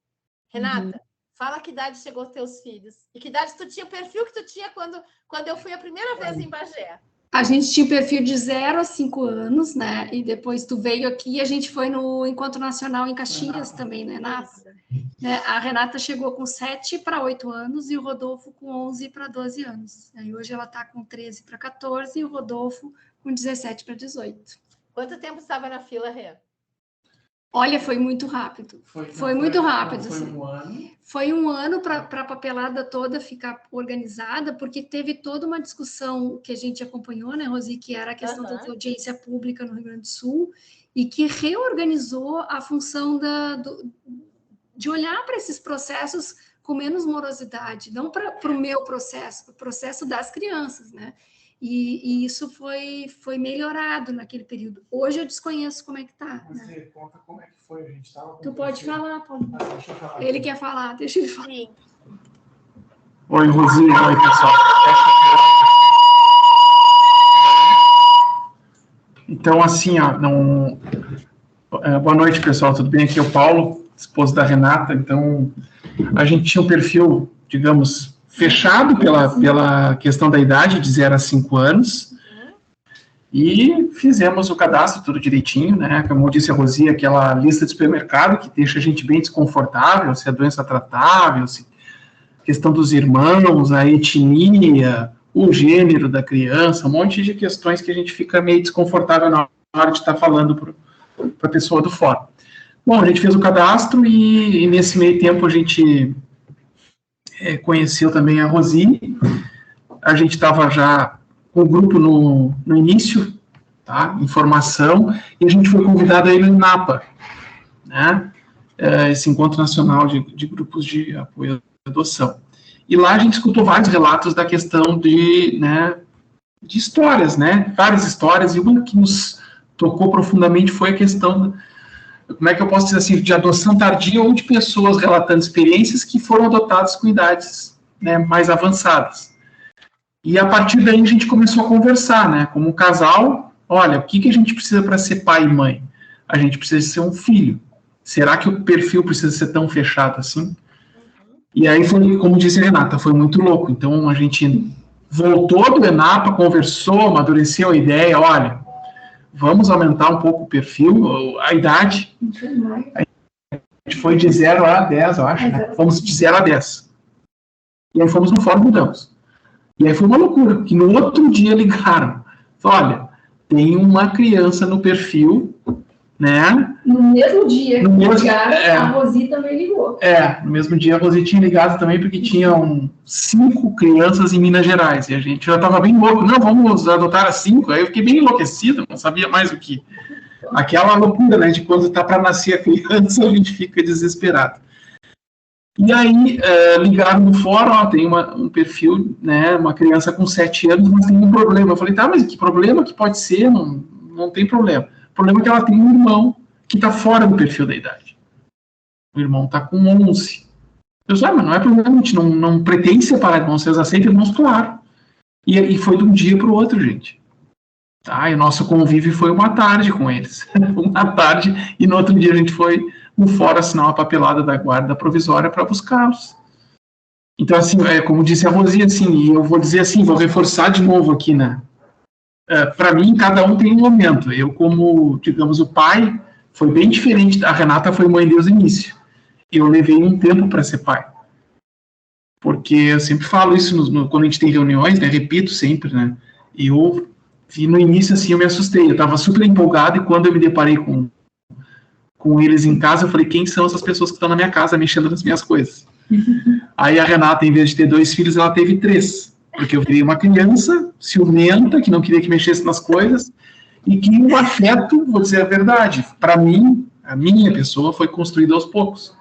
Renata, fala que idade chegou aos teus filhos. E que idade tu tinha, o perfil que tu tinha quando eu fui a primeira vez em Bagé. A gente tinha perfil de 0 a 5 anos, né? E depois tu veio aqui e a gente foi no Encontro Nacional em Caxias também, né, Renata? A Renata chegou com 7 para 8 anos e o Rodolfo com 11 para 12 anos. Aí hoje ela está com 13 para 14 e o Rodolfo com 17 para 18. Quanto tempo estava na fila, Rê? Olha, foi muito rápido. Foi muito rápido. Foi assim. um ano. Foi um ano para a papelada toda ficar organizada, porque teve toda uma discussão que a gente acompanhou, né, Rosi, que era a questão da audiência pública no Rio Grande do Sul, e que reorganizou a função de olhar para esses processos com menos morosidade, não para o meu processo, para o processo das crianças, né? E isso foi melhorado naquele período. Hoje eu desconheço como é que está. Você conta como é que foi, a gente estava... Tu pode falar, Paulo. Deixa eu falar. Ele quer falar, deixa ele falar. Sim. Oi, Rosinha. Oi, pessoal. Então, assim, ó, boa noite, pessoal, tudo bem? Aqui é o Paulo, esposo da Renata. Então, a gente tinha um perfil, digamos, fechado pela questão da idade, de 0 a 5 anos, e fizemos o cadastro tudo direitinho, né? Como disse a Rosi, aquela lista de supermercado que deixa a gente bem desconfortável, se é doença tratável, se questão dos irmãos, a etnia, o gênero da criança, um monte de questões que a gente fica meio desconfortável na hora de estar falando para a pessoa do fórum. Bom, a gente fez o cadastro e nesse meio tempo a gente conheceu também a Rosi. A gente estava já com o grupo no início, tá? Informação, e a gente foi convidado a ir no INAPA, né? Esse Encontro Nacional de Grupos de Apoio à Adoção. E lá a gente escutou vários relatos da questão de histórias, né? Várias histórias, e uma que nos tocou profundamente foi a questão, como é que eu posso dizer assim, de adoção tardia ou de pessoas relatando experiências que foram adotadas com idades, né, mais avançadas. E a partir daí a gente começou a conversar, né, como um casal, olha, o que a gente precisa para ser pai e mãe? A gente precisa ser um filho. Será que o perfil precisa ser tão fechado assim? E aí foi, como disse a Renata, foi muito louco. Então a gente voltou do ENAPA, conversou, amadureceu a ideia, olha, vamos aumentar um pouco o perfil, a idade. A gente foi de 0 a 10, eu acho, né? Fomos de 0 a 10. E aí fomos no fórum, mudamos. E aí foi uma loucura, que no outro dia ligaram. Olha, tem uma criança no perfil, né? No mesmo dia que ligaram, a Rosi também ligou. No mesmo dia a Rosi tinha ligado também, porque tinham 5 crianças em Minas Gerais, e a gente já estava bem louco, não, vamos adotar as 5, aí eu fiquei bem enlouquecido, não sabia mais o que. Aquela loucura, né, de quando está para nascer a criança, a gente fica desesperado. E aí, ligaram no fórum, ó, tem um perfil, né, uma criança com 7 anos, mas tem um problema. Eu falei, tá, mas que problema que pode ser? Não tem problema. O problema é que ela tem um irmão que está fora do perfil da idade. O irmão está com 11. Eu disse, mas não é problema, a gente não pretende separar irmãos, vocês aceitam irmãos, claro. E foi de um dia para o outro, gente. Tá? E o nosso convívio foi uma tarde com eles. Uma tarde, e no outro dia a gente foi no fórum assinar uma papelada da guarda provisória para buscá-los. Então, assim, como disse a Rosi, assim, e eu vou dizer assim, vou reforçar de novo aqui, né? Para mim, cada um tem um momento. Eu, como, digamos, o pai, foi bem diferente. A Renata foi mãe desde o início. Eu levei um tempo para ser pai. Porque eu sempre falo isso quando a gente tem reuniões, né? Repito sempre, né? Eu vi no início, assim, eu me assustei. Eu estava super empolgado e quando eu me deparei com eles em casa, eu falei, quem são essas pessoas que estão na minha casa mexendo nas minhas coisas? Aí a Renata, em vez de ter 2 filhos, ela teve 3. Porque eu virei uma criança ciumenta, que não queria que mexesse nas coisas, e que o afeto, vou dizer a verdade, para mim, a minha pessoa foi construída aos poucos.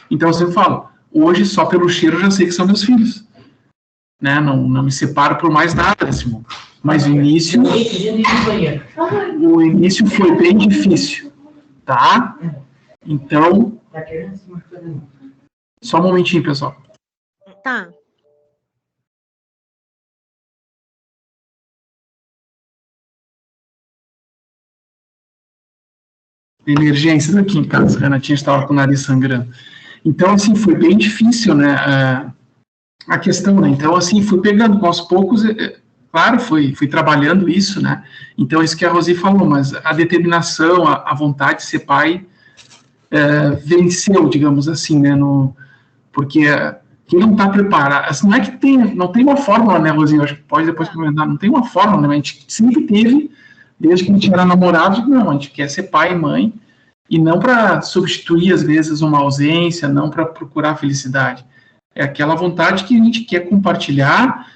Então eu sempre falo, hoje só pelo cheiro eu já sei que são meus filhos. Né? Não me separo por mais nada desse mundo. Mas o início foi bem difícil. Tá? Então, só um momentinho, pessoal. Tá. Emergências aqui em casa, a Renatinha estava com o nariz sangrando. Então, assim, foi bem difícil, né, a questão, né, então, assim, fui pegando aos poucos, claro, fui trabalhando isso, né, então, isso que a Rosi falou, mas a determinação, a vontade de ser pai, venceu, digamos assim, né, porque quem não está preparado, assim, não é que não tem uma fórmula, né, Rosi, eu acho que pode depois comentar, não tem uma fórmula, né, a gente sempre teve, desde que a gente era namorado, não, a gente quer ser pai e mãe, e não para substituir, às vezes, uma ausência, não para procurar felicidade. É aquela vontade que a gente quer compartilhar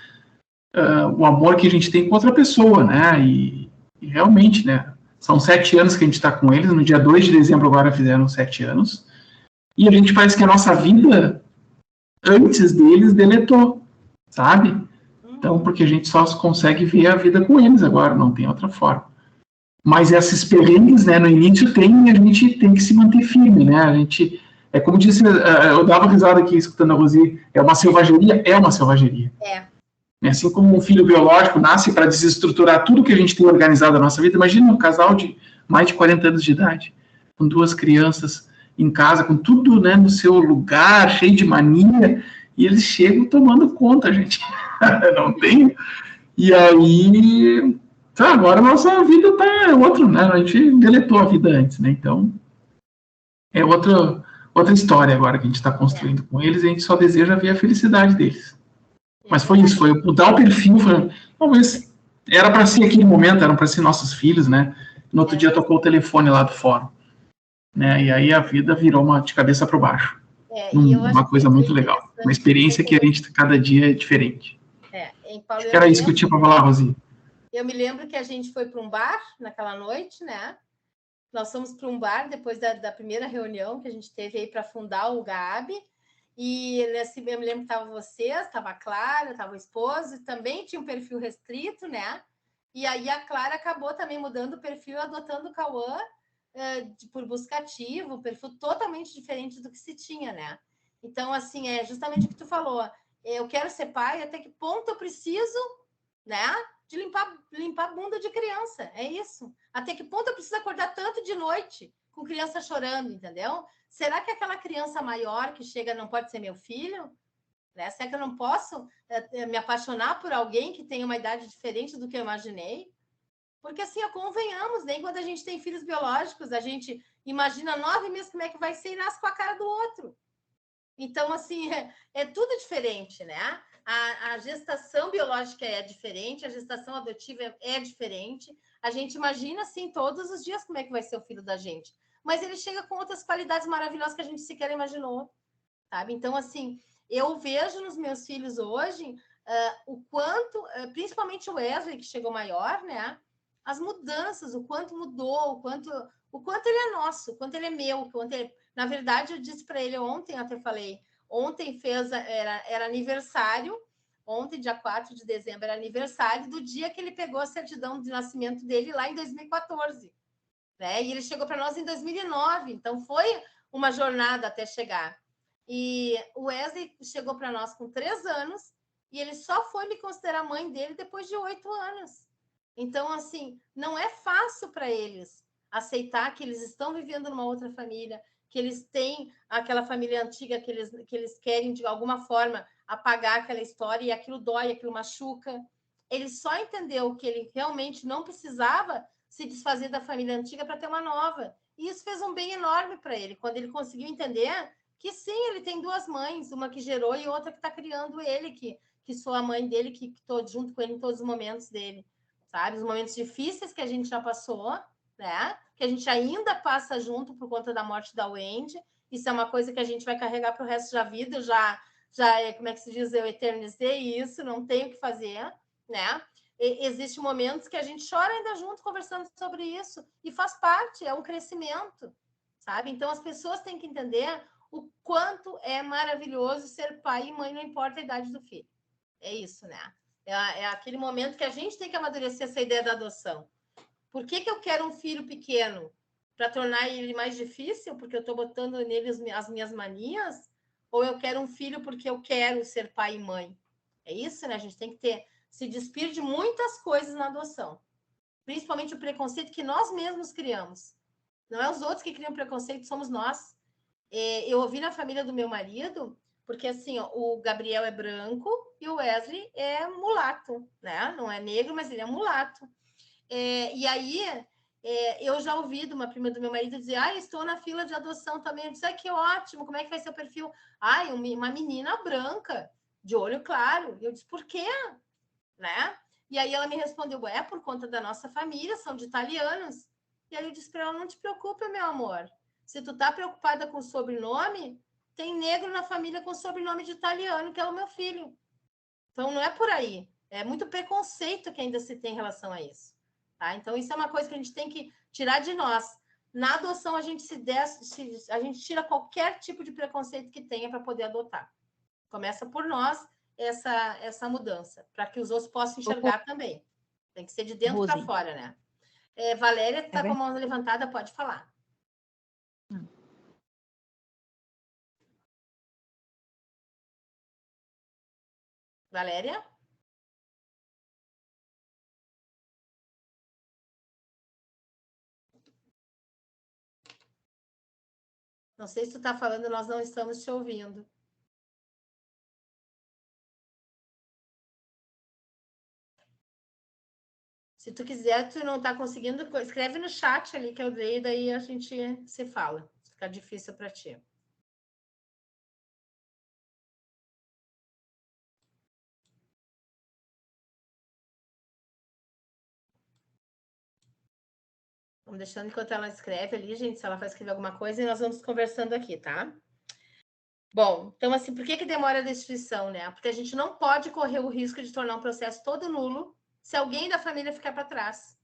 o amor que a gente tem com outra pessoa, né, e realmente, né, são 7 anos que a gente está com eles, no dia 2 de dezembro agora fizeram 7 anos, e a gente parece que a nossa vida, antes deles, deletou, sabe? Então, porque a gente só consegue ver a vida com eles agora, não tem outra forma. Mas essas perrengues, né, no início a gente tem que se manter firme, né, a gente, como disse, eu dava risada aqui escutando a Rosi, é uma selvageria. Assim como um filho biológico nasce para desestruturar tudo que a gente tem organizado na nossa vida, imagina um casal de mais de 40 anos de idade, com 2 crianças em casa, com tudo, né, no seu lugar, cheio de mania, e eles chegam tomando conta, gente. Não tem. E aí, tá, agora a nossa vida tá outro, né? A gente deletou a vida antes, né? Então, é outra história agora que a gente está construindo com eles, e a gente só deseja ver a felicidade deles. Mas foi isso, foi mudar o perfil, talvez era para ser aquele momento, eram para ser nossos filhos, né? No outro dia tocou o telefone lá do fórum, né? E aí a vida virou de cabeça para baixo. Uma coisa muito legal, uma experiência que a gente cada dia é diferente. Acho que era isso que eu tinha para falar, Rosi. Eu me lembro que a gente foi para um bar naquela noite, né? Nós fomos para um bar depois da primeira reunião que a gente teve aí para fundar o GAB. E nesse eu me lembro que estava vocês, estava a Clara, estava o esposo, e também tinha um perfil restrito, né? E aí a Clara acabou também mudando o perfil, adotando o Cauã por busca ativa, um perfil totalmente diferente do que se tinha, né? Então, assim, é justamente o que tu falou. Eu quero ser pai, até que ponto eu preciso, né? De limpar a bunda de criança, é isso. Até que ponto eu preciso acordar tanto de noite com criança chorando, entendeu? Será que aquela criança maior que chega não pode ser meu filho? Né? Será que eu não posso me apaixonar por alguém que tem uma idade diferente do que eu imaginei? Porque, assim, convenhamos, nem quando a gente tem filhos biológicos, a gente imagina 9 meses como é que vai ser e nasce com a cara do outro. Então, assim, é tudo diferente, né? A gestação biológica é diferente, a gestação adotiva é diferente. A gente imagina, assim, todos os dias como é que vai ser o filho da gente. Mas ele chega com outras qualidades maravilhosas que a gente sequer imaginou, sabe? Então, assim, eu vejo nos meus filhos hoje o quanto, principalmente o Wesley, que chegou maior, né? As mudanças, o quanto mudou, o quanto ele é nosso, o quanto ele é meu, o quanto ele... Na verdade, eu disse para ele ontem, eu até falei, ontem era aniversário, ontem, dia 4 de dezembro, era aniversário do dia que ele pegou a certidão de nascimento dele lá em 2014. Né? E ele chegou para nós em 2009, então foi uma jornada até chegar. E o Wesley chegou para nós com 3 anos e ele só foi me considerar mãe dele depois de 8 anos. Então, assim, não é fácil para eles aceitar que eles estão vivendo numa outra família, que eles têm aquela família antiga que eles querem, de alguma forma, apagar aquela história e aquilo dói, aquilo machuca. Ele só entendeu que ele realmente não precisava se desfazer da família antiga para ter uma nova. E isso fez um bem enorme para ele, quando ele conseguiu entender que sim, ele tem 2 mães, uma que gerou e outra que está criando ele, que sou a mãe dele, que estou junto com ele em todos os momentos dele, sabe? Os momentos difíceis que a gente já passou, né? Que a gente ainda passa junto por conta da morte da Wendy. Isso é uma coisa que a gente vai carregar para o resto da vida. Já como é que se diz? Eu eternizei isso, não tenho o que fazer, né? Existem momentos que a gente chora ainda junto conversando sobre isso e faz parte, é um crescimento, sabe? Então as pessoas têm que entender o quanto é maravilhoso ser pai e mãe, não importa a idade do filho. É isso, né? É aquele momento que a gente tem que amadurecer essa ideia da adoção. Por que eu quero um filho pequeno? Para tornar ele mais difícil? Porque eu estou botando nele as minhas manias? Ou eu quero um filho porque eu quero ser pai e mãe? É isso, né? A gente tem que se despir de muitas coisas na adoção. Principalmente o preconceito que nós mesmos criamos. Não é os outros que criam preconceito, somos nós. Eu ouvi na família do meu marido, porque assim, ó, o Gabriel é branco e o Wesley é mulato, né? Não é negro, mas ele é mulato. E aí, eu já ouvi de uma prima do meu marido dizer, estou na fila de adoção também. Eu disse, que ótimo, como é que vai ser o perfil? Uma menina branca, de olho claro. Eu disse, por quê? Né? E aí ela me respondeu, por conta da nossa família, são de italianos. E aí eu disse para ela, não te preocupe, meu amor. Se tu tá preocupada com o sobrenome, tem negro na família com sobrenome de italiano, que é o meu filho. Então, não é por aí. É muito preconceito que ainda se tem em relação a isso. Tá? Então, isso é uma coisa que a gente tem que tirar de nós. Na adoção, a gente a gente tira qualquer tipo de preconceito que tenha para poder adotar. Começa por nós essa mudança, para que os outros possam enxergar também. Tem que ser de dentro para fora, né? Valéria está com a mão levantada, pode falar. Valéria? Não sei se tu está falando, nós não estamos te ouvindo. Se tu quiser, tu não está conseguindo, escreve no chat ali que eu dei, daí a gente se fala. Fica difícil para ti. Vamos deixando enquanto ela escreve ali, gente, se ela vai escrever alguma coisa, e nós vamos conversando aqui, tá? Bom, então, assim, por que demora a destituição, né? Porque a gente não pode correr o risco de tornar um processo todo nulo se alguém da família ficar para trás.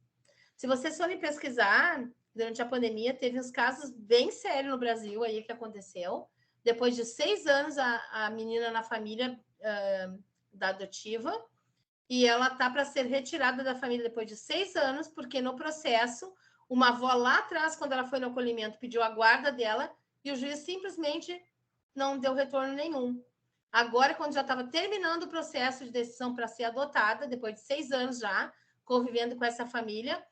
Se vocês forem pesquisar, durante a pandemia, teve uns casos bem sérios no Brasil aí que aconteceu. Depois de 6 anos, a menina na família da adotiva, e ela tá para ser retirada da família depois de 6 anos, porque no processo, uma avó lá atrás, quando ela foi no acolhimento, pediu a guarda dela, e o juiz simplesmente não deu retorno nenhum. Agora, quando já estava terminando o processo de decisão para ser adotada, depois de 6 anos já, convivendo com essa família,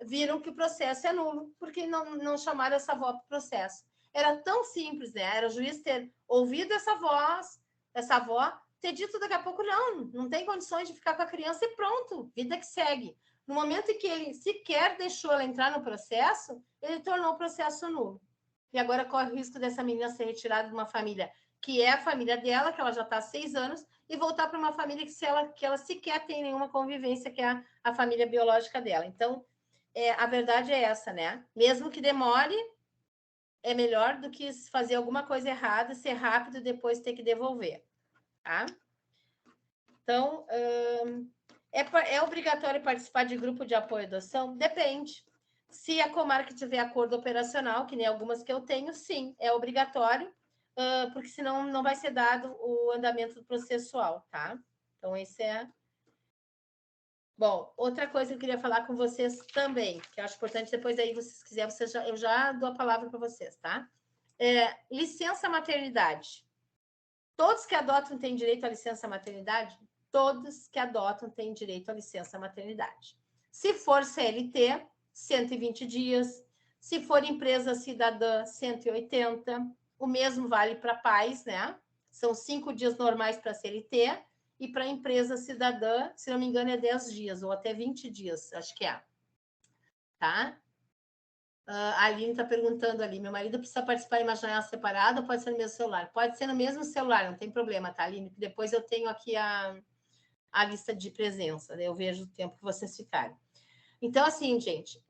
viram que o processo é nulo, porque não chamaram essa avó para o processo. Era tão simples, né? Era o juiz ter ouvido essa voz, essa avó, ter dito daqui a pouco, não tem condições de ficar com a criança e pronto, vida que segue. No momento em que ele sequer deixou ela entrar no processo, ele tornou o processo nulo. E agora corre o risco dessa menina ser retirada de uma família que é a família dela, que ela já está há 6 anos, e voltar para uma família que ela sequer tem nenhuma convivência, que é a família biológica dela. Então, a verdade é essa, né? Mesmo que demore, é melhor do que fazer alguma coisa errada, ser rápido e depois ter que devolver, tá? Então, é obrigatório participar de grupo de apoio à adoção? Depende. Se a comarca tiver acordo operacional, que nem algumas que eu tenho, sim, é obrigatório, porque senão não vai ser dado o andamento processual, tá? Então, esse é... Bom, outra coisa que eu queria falar com vocês também, que eu acho importante, depois aí, se quiserem, eu já dou a palavra para vocês, tá? Licença maternidade. Todos que adotam têm direito à licença maternidade? Todos que adotam têm direito à licença maternidade. Se for CLT, 120 dias. Se for empresa cidadã, 180. O mesmo vale para pais, né? São 5 dias normais para CLT. E para empresa cidadã, se não me engano, é 10 dias, ou até 20 dias, acho que é. Tá? A Aline está perguntando ali, meu marido precisa participar em uma janela separada ou pode ser no mesmo celular? Pode ser no mesmo celular, não tem problema, tá, Aline? Depois eu tenho aqui a lista de presença, né? Eu vejo o tempo que vocês ficarem. Então, assim, gente,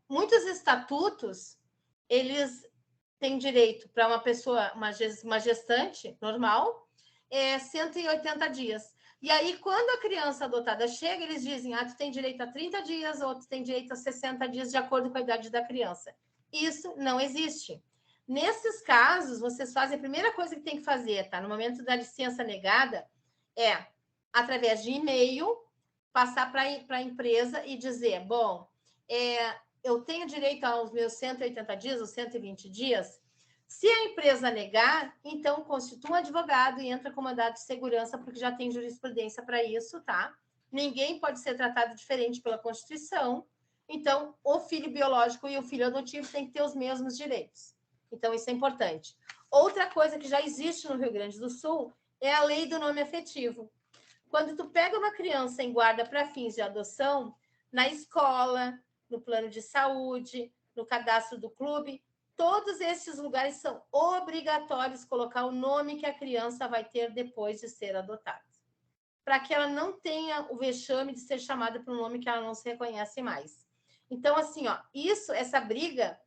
muitos estatutos, eles têm direito para uma pessoa, uma gestante normal, 180 dias. E aí, quando a criança adotada chega, eles dizem, tu tem direito a 30 dias, ou tu tem direito a 60 dias, de acordo com a idade da criança. Isso não existe. Nesses casos, vocês fazem a primeira coisa que tem que fazer, tá? No momento da licença negada, através de e-mail, passar para a empresa e dizer, bom, eu tenho direito aos meus 180 dias, ou 120 dias. Se a empresa negar, então constitua um advogado e entra com mandado de segurança, porque já tem jurisprudência para isso, tá? Ninguém pode ser tratado diferente pela Constituição. Então, o filho biológico e o filho adotivo têm que ter os mesmos direitos. Então, isso é importante. Outra coisa que já existe no Rio Grande do Sul é a lei do nome afetivo. Quando tu pega uma criança em guarda para fins de adoção, na escola, no plano de saúde, no cadastro do clube, todos esses lugares são obrigatórios colocar o nome que a criança vai ter depois de ser adotada, para que ela não tenha o vexame de ser chamada por um nome que ela não se reconhece mais. Então, assim, essa briga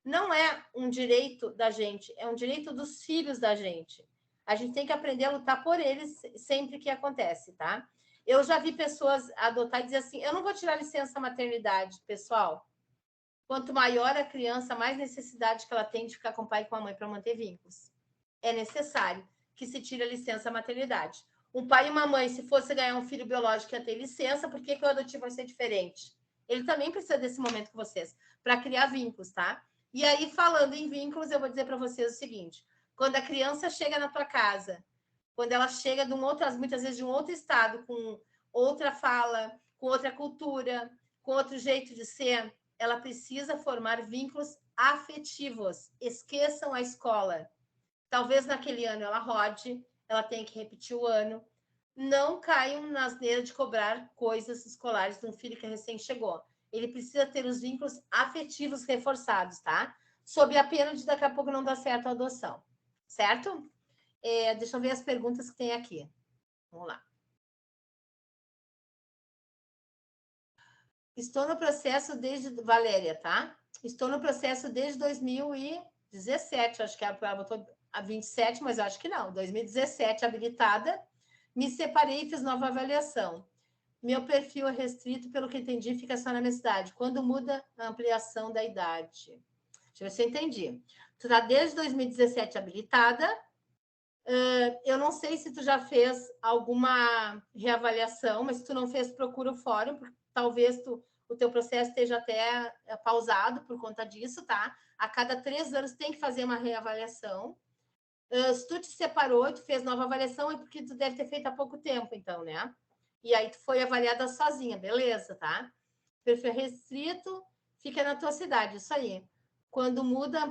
não é um direito da gente, é um direito dos filhos da gente. A gente tem que aprender a lutar por eles sempre que acontece, tá? Eu já vi pessoas adotar e dizer assim, eu não vou tirar licença maternidade, pessoal. Quanto maior a criança, mais necessidade que ela tem de ficar com o pai e com a mãe para manter vínculos. É necessário que se tire a licença maternidade. Um pai e uma mãe, se fosse ganhar um filho biológico, ia ter licença, por que o adotivo vai ser diferente? Ele também precisa desse momento com vocês, para criar vínculos, tá? E aí, falando em vínculos, eu vou dizer para vocês o seguinte, quando a criança chega na tua casa, quando ela chega muitas vezes de um outro estado, com outra fala, com outra cultura, com outro jeito de ser, ela precisa formar vínculos afetivos. Esqueçam a escola. Talvez naquele ano ela rode, ela tenha que repetir o ano. Não caiam na asneira de cobrar coisas escolares de um filho que recém chegou. Ele precisa ter os vínculos afetivos reforçados, tá? Sob a pena de daqui a pouco não dar certo a adoção. Certo? Deixa eu ver as perguntas que tem aqui. Vamos lá. Estou no processo desde... Valéria, tá? Estou no processo desde 2017. Acho que ela botou a 27, mas eu acho que não. 2017, habilitada. Me separei e fiz nova avaliação. Meu perfil é restrito, pelo que entendi, fica só na minha cidade. Quando muda a ampliação da idade? Deixa eu ver se eu entendi. Tu está desde 2017 habilitada. Eu não sei se tu já fez alguma reavaliação, mas se tu não fez, procura o fórum, porque talvez o teu processo esteja até pausado por conta disso, tá? A cada 3 anos tem que fazer uma reavaliação. Se tu te separou e tu fez nova avaliação, é porque tu deve ter feito há pouco tempo, então, né? E aí tu foi avaliada sozinha, beleza, tá? Perfil restrito, fica na tua cidade, isso aí. Quando muda a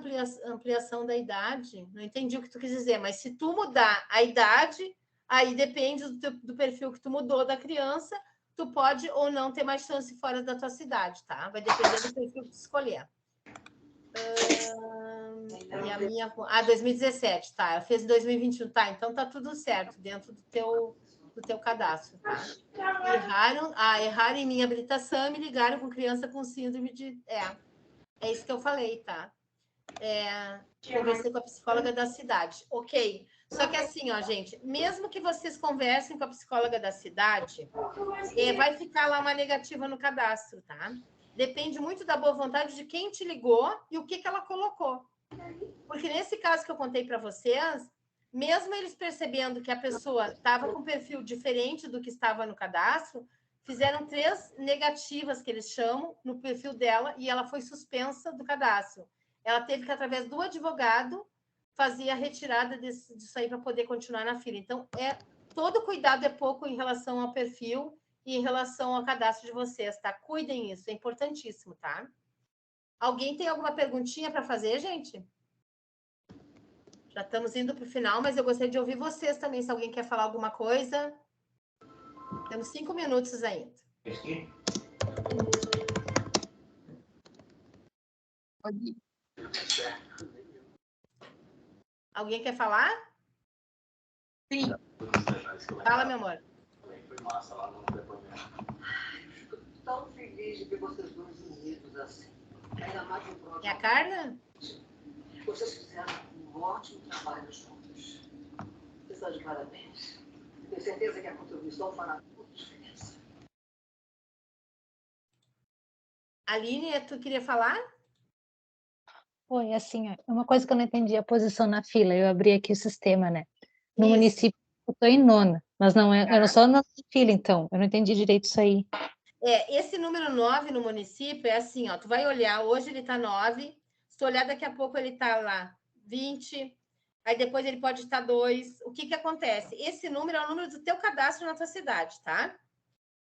ampliação da idade, não entendi o que tu quis dizer, mas se tu mudar a idade, aí depende do perfil que tu mudou da criança, tu pode ou não ter mais chance fora da tua cidade, tá? Vai depender do perfil que tu escolher. E a minha... 2017, tá? Eu fiz em 2021, tá? Então tá tudo certo dentro do teu cadastro, tá? Erraram em minha habilitação e me ligaram com criança com síndrome de... É isso que eu falei, tá? Conversei com a psicóloga da cidade. Ok. Só que assim, ó, gente, mesmo que vocês conversem com a psicóloga da cidade, vai ficar lá uma negativa no cadastro, tá? Depende muito da boa vontade de quem te ligou e o que ela colocou. Porque nesse caso que eu contei para vocês, mesmo eles percebendo que a pessoa estava com um perfil diferente do que estava no cadastro, fizeram 3 negativas, que eles chamam, no perfil dela, e ela foi suspensa do cadastro. Ela teve que, através do advogado, fazer a retirada disso aí para poder continuar na fila. Então, todo cuidado é pouco em relação ao perfil e em relação ao cadastro de vocês, tá? Cuidem isso, é importantíssimo, tá? Alguém tem alguma perguntinha para fazer, gente? Já estamos indo para o final, mas eu gostaria de ouvir vocês também, se alguém quer falar alguma coisa. Temos 5 minutos ainda. Alguém quer falar? Sim. Fala, meu amor. Foi massa lá no depoimento. Estou tão feliz de ver vocês dois unidos assim. Ainda mais um próximo. É a Carla? Vocês fizeram um ótimo trabalho juntos. Vocês estão de parabéns. Tenho certeza que a contribuição fará toda a diferença. Aline, tu queria falar? Foi assim, uma coisa que eu não entendi, a posição na fila. Eu abri aqui o sistema, né? No Isso. município, eu estou em 9ª, mas não é, eu não sou na fila, então. Eu não entendi direito isso aí. Esse número 9 no município é assim, ó. Tu vai olhar, hoje ele está 9. Se tu olhar, daqui a pouco ele está lá 20. Aí depois ele pode estar 2. O que acontece? Esse número é o número do teu cadastro na tua cidade, tá?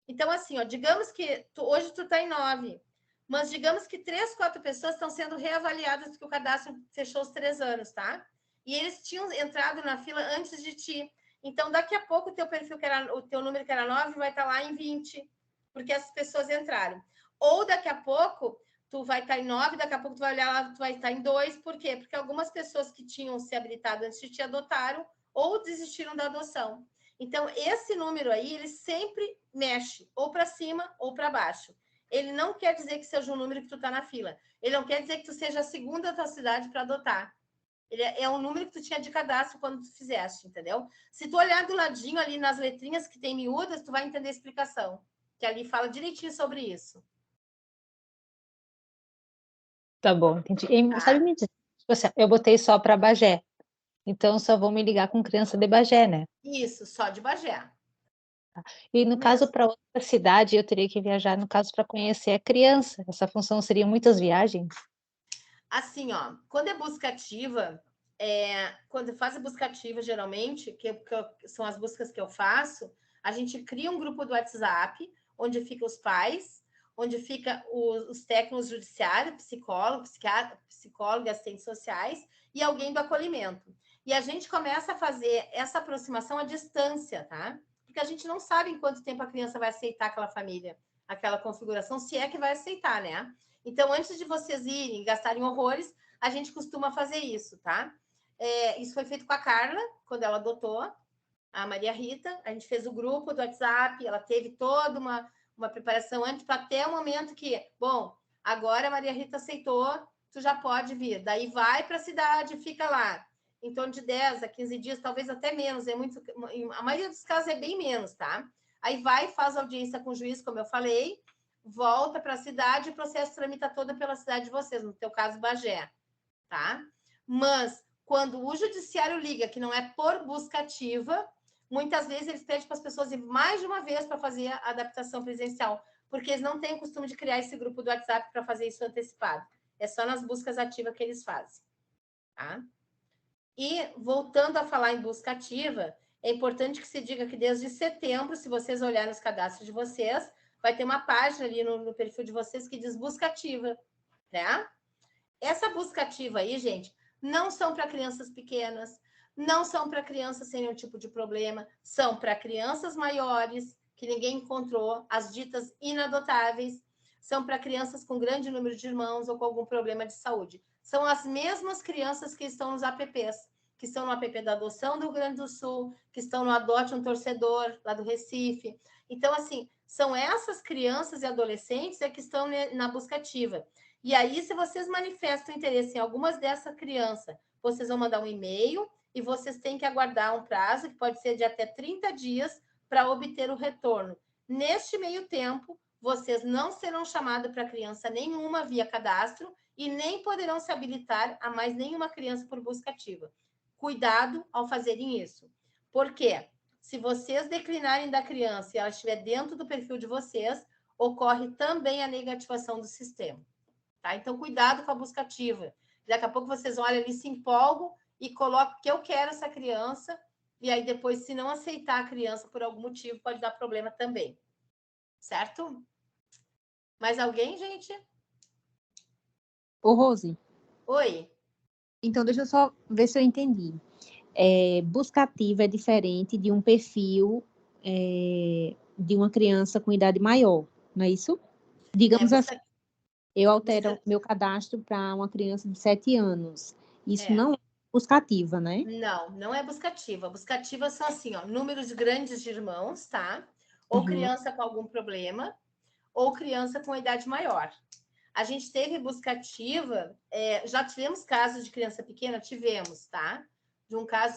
Então, assim, ó, digamos que hoje tu está em 9. Mas digamos que 3, 4 pessoas estão sendo reavaliadas porque o cadastro fechou os 3 anos, tá? E eles tinham entrado na fila antes de ti. Então, daqui a pouco, o teu perfil, o teu número que era 9, vai estar lá em 20, porque essas pessoas entraram. Ou daqui a pouco, tu vai estar em 9, daqui a pouco tu vai olhar lá, tu vai estar em 2. Por quê? Porque algumas pessoas que tinham se habilitado antes de ti adotaram ou desistiram da adoção. Então, esse número aí, ele sempre mexe ou para cima ou para baixo. Ele não quer dizer que seja um número que tu está na fila. Ele não quer dizer que tu seja a segunda da tua cidade para adotar. Ele é um número que tu tinha de cadastro quando tu fizeste, entendeu? Se tu olhar do ladinho ali nas letrinhas que tem miúdas, tu vai entender a explicação. Que ali fala direitinho sobre isso. Tá bom, entendi. E, sabe me dizer, tipo assim, eu botei só para Bagé. Então, só vão me ligar com criança de Bagé, né? Isso, só de Bagé. E no caso, para outra cidade, eu teria que viajar, no caso, para conhecer a criança. Essa função seria muitas viagens? Assim, ó, quando é busca ativa, quando faz a busca ativa, geralmente, são as buscas que eu faço, a gente cria um grupo do WhatsApp, onde ficam os pais, onde fica os técnicos judiciários, psicólogo, psiquiatra, psicólogo e assistentes sociais, e alguém do acolhimento. E a gente começa a fazer essa aproximação à distância, tá? Porque a gente não sabe em quanto tempo a criança vai aceitar aquela família, aquela configuração, se é que vai aceitar, né? Então, antes de vocês irem gastarem horrores, a gente costuma fazer isso, tá? Isso foi feito com a Carla, quando ela adotou a Maria Rita. A gente fez o grupo do WhatsApp, ela teve toda uma preparação antes, para até o momento que, bom, agora a Maria Rita aceitou, tu já pode vir. Daí vai para a cidade, fica lá. Em torno de 10 a 15 dias, talvez até menos, a maioria dos casos é bem menos, tá? Aí vai, faz audiência com o juiz, como eu falei, volta para a cidade, o processo tramita todo pela cidade de vocês, no teu caso, Bagé, tá? Mas, quando o judiciário liga, que não é por busca ativa, muitas vezes eles pedem para as pessoas ir mais de uma vez para fazer a adaptação presencial, porque eles não têm o costume de criar esse grupo do WhatsApp para fazer isso antecipado. É só nas buscas ativas que eles fazem, tá? E, voltando a falar em busca ativa, é importante que se diga que desde setembro, se vocês olharem nos cadastros de vocês, vai ter uma página ali no perfil de vocês que diz busca ativa, né? Essa busca ativa aí, gente, não são para crianças pequenas, não são para crianças sem nenhum tipo de problema, são para crianças maiores, que ninguém encontrou, as ditas inadotáveis, são para crianças com grande número de irmãos ou com algum problema de saúde. São as mesmas crianças que estão nos apps, que estão no app da adoção do Rio Grande do Sul, que estão no Adote um Torcedor, lá do Recife. Então, assim, são essas crianças e adolescentes que estão na busca ativa. E aí, se vocês manifestam interesse em algumas dessas crianças, vocês vão mandar um e-mail e vocês têm que aguardar um prazo, que pode ser de até 30 dias, para obter o retorno. Neste meio tempo, vocês não serão chamados para criança nenhuma via cadastro e nem poderão se habilitar a mais nenhuma criança por busca ativa. Cuidado ao fazerem isso. Por quê? Se vocês declinarem da criança e ela estiver dentro do perfil de vocês, ocorre também a negativação do sistema. Tá? Então, cuidado com a busca ativa. Daqui a pouco vocês olham ali, se empolgam e colocam que eu quero essa criança, e aí depois, se não aceitar a criança por algum motivo, pode dar problema também. Certo? Mais alguém, gente? Ô, Rose. Oi. Então, deixa eu só ver se eu entendi. Busca ativa é diferente de um perfil de uma criança com idade maior, não é isso? Digamos assim, eu altero meu cadastro para uma criança de 7 anos. Isso não é busca ativa, né? Não, não é busca ativa. Busca ativa são assim, ó, números grandes de irmãos, tá? Ou criança com algum problema, ou criança com idade maior. A gente teve busca ativa, já tivemos casos de criança pequena? Tivemos, tá? De um caso